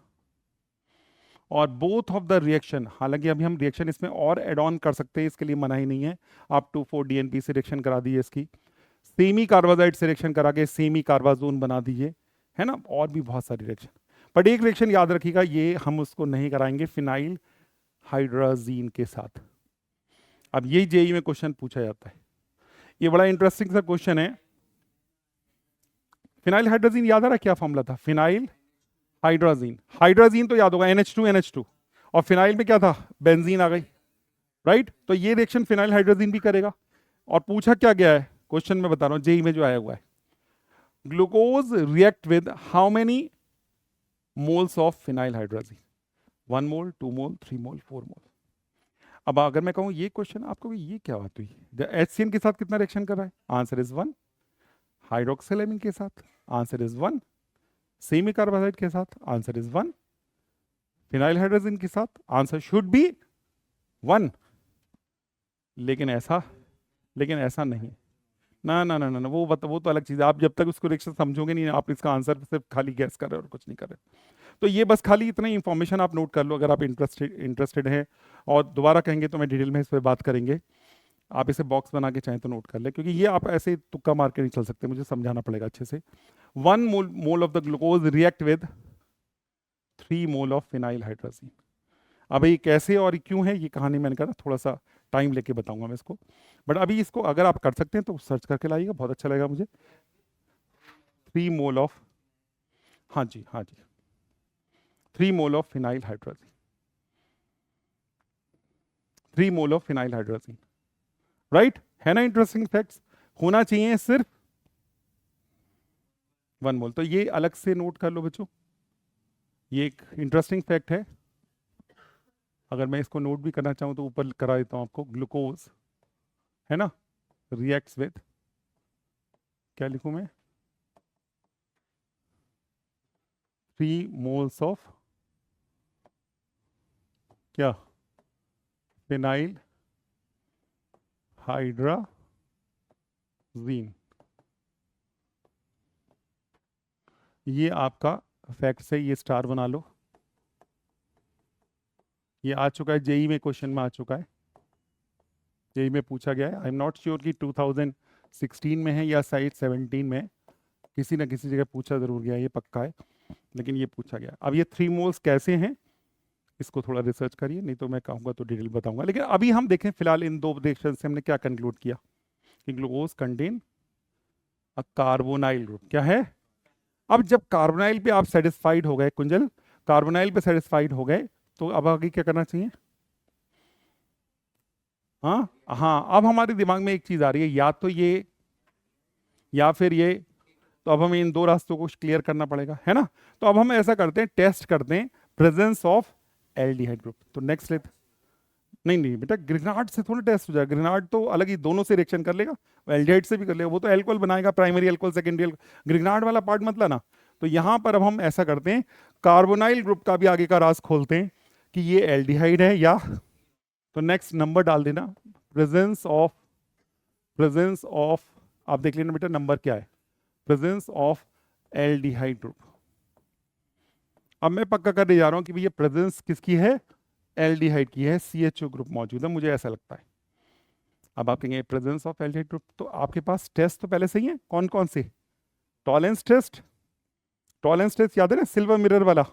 S1: और बोथ ऑफ द रिएक्शन, हालांकि अभी हम रिएक्शन इसमें और एड ऑन कर सकते हैं, इसके लिए मना ही नहीं है। आप 2,4 DNP से रिएक्शन करा दीजिए, इसकी सेमी कार्बाजाइड से रिएक्शन करा के सेमी कार्बाजोन बना दीजिए, है ना, और भी बहुत सारी रिएक्शन। बट एक रिएक्शन याद रखिएगा, ये हम उसको नहीं कराएंगे फिनाइल हाइड्राजीन के साथ। अब यही जेई में क्वेश्चन पूछा जाता है, ये बड़ा इंटरेस्टिंग सा क्वेश्चन है। फिनाइल हाइड्राजीन याद आ रहा क्या फॉर्मूला था? फिनाइल हाइड्राजीन, हाइड्राजीन तो याद होगा NH2 और फिनाइल में क्या था? बेंजीन आ गई, राइट। तो ये रिएक्शन फिनाइल हाइड्राजीन भी करेगा। और पूछा क्या गया है क्वेश्चन में, बता रहा हूं जेई में जो आया हुआ है, glucose react with how many moles of phenyl hydrazine? 1 मोल, 2 मोल, 3 मोल, 4 मोल। अब अगर मैं कहूं ये क्वेश्चन आपको, ये क्या बात हुई, HCN के साथ कितना रिएक्शन कर रहा है? Answer is 1। हाइड्रोक्सिलेमिन के साथ आंसर इज 1। सेमी कार्बोहाइड्रेट के साथ आंसर इज 1। फिनाइल हाइड्रोजन के साथ आंसर शुड बी 1। लेकिन ऐसा नहीं। ना ना ना ना ना, वो तो अलग चीज़ है। आप जब तक उसको रिएक्शन समझोगे नहीं, आप इसका आंसर सिर्फ खाली गैस कर रहे हो और कुछ नहीं कर रहे। तो ये बस खाली इतना इंफॉर्मेशन आप नोट कर लो अगर आप इंटरेस्टेड हैं। और दोबारा कहेंगे तो मैं डिटेल में इस पर बात करेंगे। आप इसे बॉक्स बना के चाहें तो नोट कर ले, क्योंकि ये आप ऐसे तुक्का मार के नहीं चल सकते, मुझे समझाना पड़ेगा अच्छे से। 1 mole of the glucose react with 3 mole of phenyl hydrazine. अब ये कैसे और क्यों है, ये कहानी मैंने कहा थोड़ा सा टाइम लेके बताऊंगा मैं इसको। बट अभी इसको अगर आप कर सकते हैं तो सर्च करके लाइएगा, बहुत अच्छा लगेगा मुझे। 3 मोल ऑफ, हाँ जी 3 mole of phenyl hydrazine, 3 mole of phenyl hydrazine, right. है ना इंटरेस्टिंग फैक्ट्स? होना चाहिए सिर्फ 1 मोल। तो ये अलग से नोट कर लो बच्चों, ये एक इंटरेस्टिंग फैक्ट है। अगर मैं इसको नोट भी करना चाहूँ तो ऊपर करा देता हूँ आपको। ग्लूकोज, है ना, रिएक्ट्स विद, क्या लिखूं मैं, 3 मोल्स ऑफ क्या, फिनाइल हाइड्राजीन। ये आपका फैक्ट है, ये स्टार बना लो। ये आ चुका है जेई में, क्वेश्चन में आ चुका है, जेई में पूछा गया है। आई एम नॉट श्योर कि 2016 में है या शायद 17 में, किसी ना किसी जगह पूछा जरूर गया, ये पक्का है, लेकिन ये पूछा गया। अब ये 3 मोल्स कैसे हैं, इसको थोड़ा रिसर्च करिए, नहीं तो मैं कहूँगा तो डिटेल बताऊंगा। लेकिन अभी हम देखें फिलहाल इन 2 रिएक्शन से हमने क्या कंक्लूड किया कि glucose contain a carbonyl group. क्या है? अब जब कार्बोनाइल पे आप सेटिस्फाइड हो गए कुंजल, कार्बोनाइल पे सेटिस्फाइड हो गए, तो अब आगे क्या करना चाहिए? हाँ, अब हमारे दिमाग में एक चीज आ रही है, या तो ये या फिर ये। तो अब हमें इन 2 रास्तों को क्लियर करना पड़ेगा, है ना। तो अब हम ऐसा करते हैं, टेस्ट करते हैं प्रेजेंस ऑफ एल्डिहाइड ग्रुप। तो नेक्स्ट लेते, नहीं बेटा, ग्रिनार्ड से थोड़ा टेस्ट हो जाएगा। ग्रिनार्ड तो अलग ही, दोनों से रिएक्शन कर लेगा, एल्डिहाइड से भी कर लेगा, वो तो एल्कोहल बनाएगा, प्राइमरी एल्कोहल, सेकेंडरी एल्कोहल, ग्रिनार्ड वाला पार्ट मत लाना। तो यहां पर अब हम ऐसा करते हैं, कार्बोनाइल ग्रुप का भी आगे का राज खोलते हैं कि ये एल्डिहाइड है या। तो नेक्स्ट नंबर डाल देना, प्रेजेंस ऑफ, आप देख लेना बेटा नंबर क्या है, प्रेजेंस ऑफ एल्डिहाइड ग्रुप। अब मैं पक्का करने जा रहा हूं कि भैया प्रेजेंस किसकी है, एल्डिहाइड की है, CHO ग्रुप मौजूद है, मुझे ऐसा लगता है। अब आप कहेंगे प्रेजेंस ऑफ एल्डिहाइड ग्रुप, तो आपके पास टेस्ट तो पहले से ही है, कौन कौन से? टॉलेंस टेस्ट, याद है ना, सिल्वर मिरर वाला,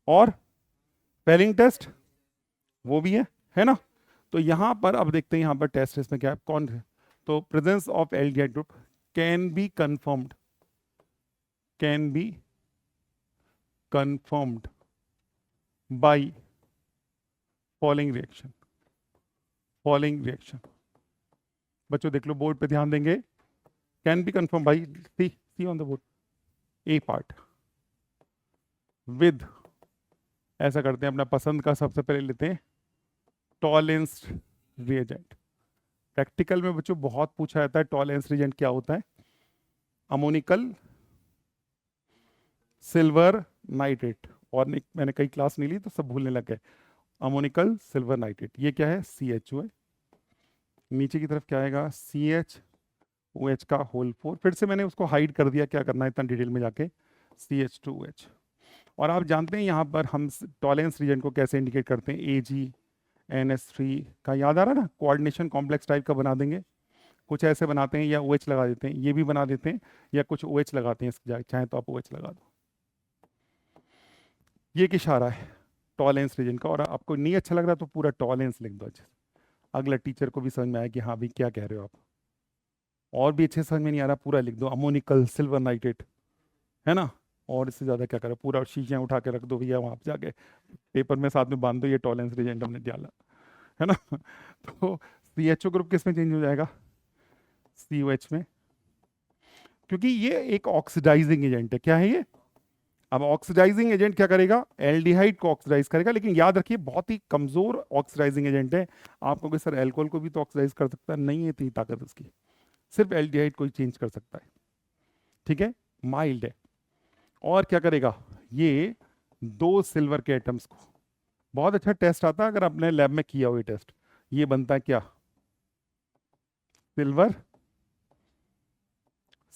S1: और पेलिंग टेस्ट, वो भी है ना। तो यहां पर अब देखते हैं, यहां पर टेस्ट इसमें क्या है, कौन है। तो presence of aldehyde group can be confirmed by following reaction. बच्चों देख लो, बोर्ड पे ध्यान देंगे, can be confirm by, see on the board, A part with, ऐसा करते हैं अपना पसंद का, सबसे पहले लेते हैं टॉलेंस रिएजेंट। प्रैक्टिकल में बच्चों बहुत पूछा जाता है टॉलेंस रिएजेंट क्या होता है। अमोनिकल सिल्वर नाइट्रेट, और मैंने कई क्लास नहीं ली तो सब भूलने लग गए। अमोनिकल सिल्वर नाइट्रेट, ये क्या है, CHO है। नीचे की तरफ क्या आएगा, CHOH का होल 4, फिर से मैंने उसको हाइड कर दिया, क्या करना है इतना डिटेल में जाके, CH2OH। और आप जानते हैं यहाँ पर हम टॉलेंस रीजन को कैसे इंडिकेट करते हैं, AgNH3 का याद आ रहा है ना, कोऑर्डिनेशन कॉम्प्लेक्स टाइप का बना देंगे, कुछ ऐसे बनाते हैं, या OH लगा देते हैं, ये भी बना देते हैं, या कुछ OH लगाते हैं इसकी जगह, चाहे तो आप OH लगा दो। ये एक इशारा है टॉलेंस रीजन का, और आपको नहीं अच्छा लग रहा तो पूरा टॉलेंस लिख दो अच्छे से, अगला टीचर को भी समझ में आया कि हाँ भाई क्या कह रहे हो आप। और भी अच्छे समझ में नहीं आ रहा पूरा लिख दो, अमोनिकल सिल्वर नाइट्रेट, है ना, और इससे ज़्यादा क्या करो, पूरा शीशियाँ उठा के रख दो भैया वहाँ पे जाके, पेपर में साथ में बांध दो, ये टॉलेंस रीजन हमने डाला, है ना। तो CHO ग्रुप किस में चेंज हो जाएगा, COH में, क्योंकि ये एक ऑक्सीडाइजिंग एजेंट है। क्या है ये, अब ऑक्सीडाइजिंग एजेंट क्या करेगा, एल्डिहाइड को ऑक्सीडाइज करेगा, लेकिन याद रखिए बहुत ही कमजोर ऑक्सीडाइजिंग एजेंट है। आप कहोगे सर एल्कोहल को भी तो ऑक्सीडाइज कर सकता है, नहीं है इतनी ताकत उसकी, सिर्फ एल्डिहाइड को ही चेंज कर सकता है, ठीक है, माइल्ड है। और क्या करेगा, ये 2 सिल्वर के एटम्स को, बहुत अच्छा टेस्ट आता है अगर आपने लैब में किया हो ये टेस्ट, ये बनता है क्या, सिल्वर,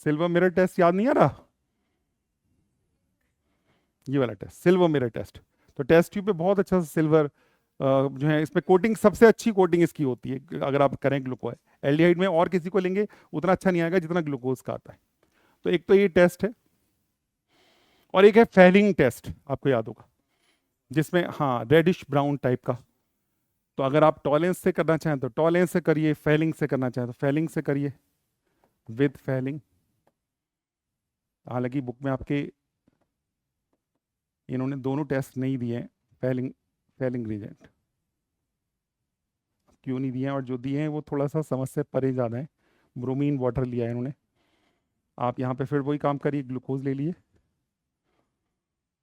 S1: सिल्वर मिरर टेस्ट याद नहीं आ रहा, ये वाला टेस्ट सिल्वर मिरर टेस्ट। तो टेस्ट ट्यूब पे बहुत अच्छा सिल्वर जो है, इसमें कोटिंग सबसे अच्छी कोटिंग इसकी होती है अगर आप करें ग्लूकोज, एल्डिहाइड में और किसी को लेंगे उतना अच्छा नहीं आएगा जितना ग्लूकोज का आता है। तो एक तो ये टेस्ट है, और एक है फेलिंग टेस्ट, आपको याद होगा, जिसमें हाँ रेडिश ब्राउन टाइप का। तो अगर आप टॉलेंस से करना चाहें तो टॉलेंस से करिए, फेलिंग से करना चाहें तो फेलिंग से करिए, विद फेलिंग। हालांकि बुक में आपके इन्होंने दोनों टेस्ट नहीं दिए हैं, फेलिंग फेलिंग रीजेंट क्यों नहीं दिए हैं, और जो दिए हैं वो थोड़ा सा समझ से परे ज़्यादा है। ब्रोमीन वाटर लिया है इन्होंने, आप यहाँ पे फिर वही काम करिए, ग्लूकोज ले लिए।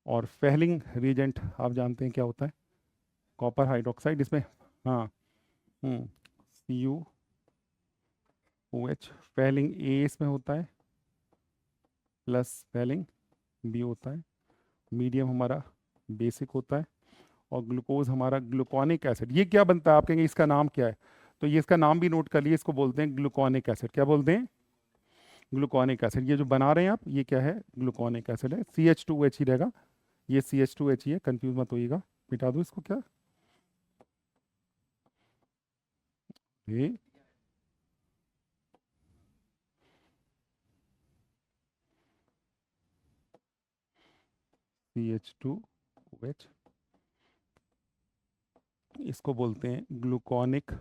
S1: और फेलिंग रीजेंट आप जानते हैं क्या होता है, कॉपर हाइड्रोक्साइड, इसमें हाँ CuOH, फेलिंग A इसमें होता है, प्लस फेलिंग B होता है, मीडियम हमारा बेसिक होता है, और ग्लूकोज हमारा ग्लूकोनिक एसिड। ये क्या बनता है आप कहेंगे इसका नाम क्या है, तो ये इसका नाम भी नोट कर लिए, इसको बोलते हैं ग्लूकोनिक एसिड। क्या बोलते हैं, ग्लूकोनिक एसिड। ये जो बना रहे हैं आप ये क्या है, ग्लूकोनिक एसिड है, CH2H ही रहेगा, ये CH2H ही है, कंफ्यूज मत होइएगा, मिटा दो इसको, क्या ये CH2OH, इसको बोलते हैं ग्लूकोनिक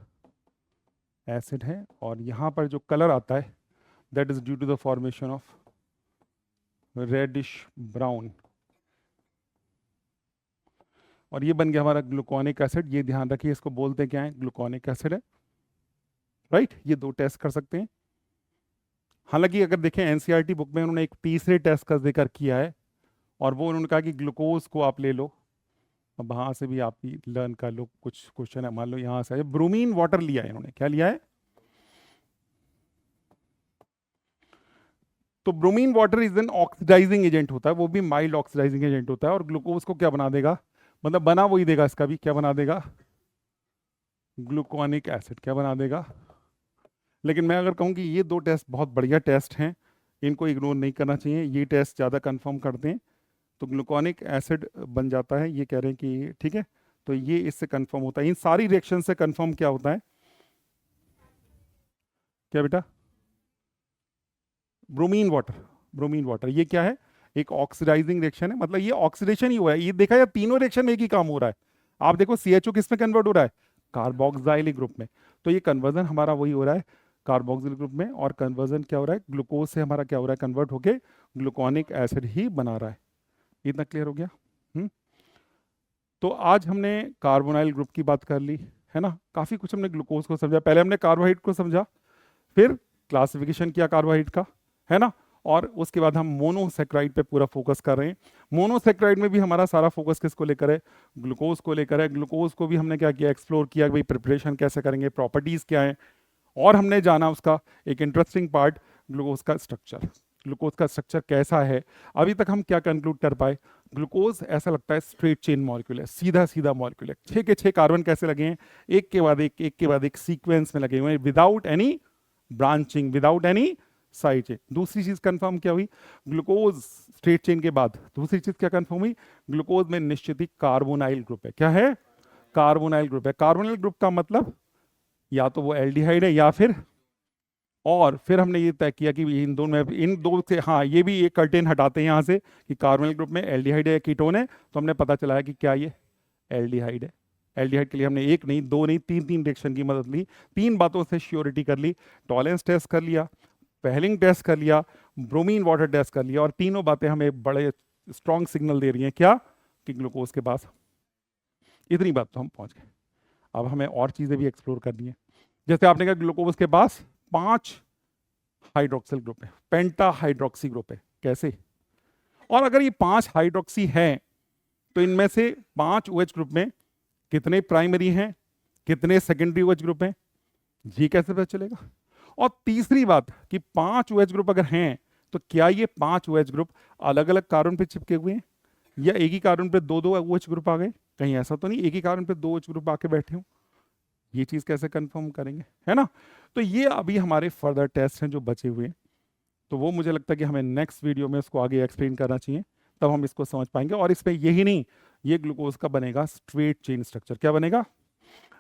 S1: एसिड है। और यहाँ पर जो कलर आता है that is due to the formation of reddish brown, और ये बन गया हमारा ग्लूकोनिक एसिड। ये ध्यान रखिए, इसको बोलते क्या है, ग्लूकोनिक एसिड है, राइट। ये 2 टेस्ट कर सकते हैं। हालांकि अगर देखें NCERT बुक में उन्होंने एक तीसरे टेस्ट का जिक्र किया है, और वो उन्होंने कहा कि ग्लूकोज को आप ले लो, अब वहाँ से भी आप ही लर्न कर लो, कुछ क्वेश्चन है, मान लो यहाँ से ब्रोमीन वाटर लिया है इन्होंने, क्या लिया है, तो bromine water is an oxidising agent होता है, वो भी माइल्ड ऑक्सीडाइजिंग एजेंट होता है, और ग्लूकोज को क्या बना देगा, मतलब बना वही देगा, इसका भी क्या बना देगा, ग्लूकोनिक एसिड, क्या बना देगा। लेकिन मैं अगर कहूँ कि ये 2 टेस्ट बहुत बढ़िया टेस्ट हैं, इनको इग्नोर नहीं करना चाहिए, ये टेस्ट ज़्यादा कंफर्म कर दें तो ग्लूकोनिक एसिड बन जाता है, ये कह रहे हैं कि ठीक है। तो ये इससे कंफर्म होता है, इन सारी रिएक्शन से कंफर्म क्या होता है, क्या बेटा, ब्रोमीन वाटर, ब्रोमीन वाटर ये क्या है, एक ऑक्सीडाइजिंग रिएक्शन है, मतलब ये ऑक्सीडेशन ही हुआ है, ये देखा या तीनों रिएक्शन में एक ही काम हो रहा है। आप देखो CHO किस में कन्वर्ट हो रहा है, कार्बोक्सिल ग्रुप में, तो ये कन्वर्जन हमारा वही हो रहा है कार्बोक्सिल ग्रुप में, और कन्वर्जन क्या हो रहा है, ग्लूकोज से हमारा क्या हो रहा है, कन्वर्ट होके ग्लूकोनिक एसिड ही बना रहा है। इतना क्लियर हो गया। तो आज हमने कार्बोनाइल ग्रुप की बात कर ली, है ना, काफ़ी कुछ हमने ग्लूकोज को समझा, पहले हमने कार्बोहाइड्रेट को समझा, फिर क्लासिफिकेशन किया कार्बोहाइड्रेट का, है ना, और उसके बाद हम मोनोसेक्राइड पे पूरा फोकस कर रहे हैं। मोनोसेक्राइड में भी हमारा सारा फोकस किसको लेकर है, ग्लूकोज को लेकर है। ग्लूकोज को भी हमने क्या किया, एक्सप्लोर किया कि भाई प्रिपरेशन कैसे करेंगे, प्रॉपर्टीज़ क्या है, और हमने जाना उसका एक इंटरेस्टिंग पार्ट, ग्लूकोज का स्ट्रक्चर, ग्लूकोज का स्ट्रक्चर कैसा है। अभी तक हम क्या कंक्लूड कर पाए, ग्लूकोज ऐसा लगता है स्ट्रेट चेन मॉलिक्यूल है, सीधा सीधा मॉलिक्यूल है, 6 के 6 कार्बन कैसे लगे हैं, एक के बाद एक के बाद एक सीक्वेंस में लगे हुए हैं, without any branching, without any side chain. दूसरी चीज कंफर्म क्या हुई, ग्लूकोज स्ट्रेट चेन के बाद दूसरी चीज क्या कंफर्म हुई, ग्लूकोज में निश्चित ही कार्बोनाइल ग्रुप है। क्या है, कार्बोनाइल ग्रुप है। कार्बोनाइल ग्रुप का मतलब या तो वो एल्डिहाइड है या फिर, और फिर हमने ये तय किया कि इन दोनों में, इन दो से, हाँ ये भी एक कर्टेन हटाते हैं यहाँ से कि कार्बोनाइल ग्रुप में एल्डिहाइड है या कीटोन है, तो हमने पता चला है कि क्या ये एल्डिहाइड है। एल्डिहाइड के लिए हमने एक नहीं, दो नहीं, तीन रिएक्शन की मदद ली, तीन बातों से श्योरिटी कर ली। टॉलेंस टेस्ट कर लिया, पहलिंग टेस्ट कर लिया, ब्रोमीन वाटर टेस्ट कर लिया, और तीनों बातें हमें बड़े स्ट्रॉन्ग सिग्नल दे रही हैं क्या, कि ग्लूकोज के पास। इतनी बात तो हम पहुंच गए। अब हमें और चीजें भी एक्सप्लोर करनी है। जैसे आपने कहा ग्लूकोज के पास 5 हाइड्रोक्सिल ग्रुप है, पेंटा हाइड्रोक्सी ग्रुप है। कैसे, और अगर ये 5 हाइड्रोक्सी हैं तो इनमें से 5 OH ग्रुप में कितने प्राइमरी हैं, कितने सेकेंडरी OH ग्रुप हैं, ये कैसे पता चलेगा। और तीसरी बात कि 5 OH ग्रुप अगर हैं तो क्या ये 5 OH ग्रुप अलग अलग कार्बन पे चिपके हुए हैं, या एक ही कार्बन पे दो OH ग्रुप आ गए, कहीं ऐसा तो नहीं एक ही कार्बन पे 2 OH ग्रुप आके बैठे हों। ये चीज कैसे कंफर्म करेंगे, है ना। तो ये अभी हमारे फर्दर टेस्ट हैं जो बचे हुए हैं, तो वो मुझे लगता है कि हमें नेक्स्ट वीडियो में इसको आगे एक्सप्लेन करना चाहिए, तब हम इसको समझ पाएंगे। और इसमें यही नहीं, ये ग्लूकोज का बनेगा स्ट्रेट चेन स्ट्रक्चर। क्या बनेगा,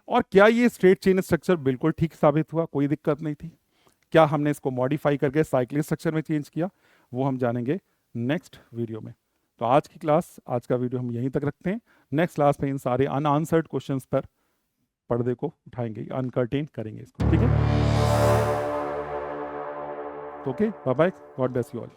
S1: और क्या ये स्ट्रेट चेन स्ट्रक्चर बिल्कुल ठीक साबित हुआ, कोई दिक्कत नहीं थी, क्या हमने इसको मॉडिफाई करके साइक्लिक स्ट्रक्चर में चेंज किया, वो हम जानेंगे नेक्स्ट वीडियो में। तो आज की क्लास, आज का वीडियो हम यहीं तक रखते हैं। नेक्स्ट क्लास में इन सारे अनआंसर्ड क्वेश्चंस पर पर्दे को उठाएंगे, अनकर्टेन करेंगे इसको, ठीक है। Okay, bye bye, God bless you all.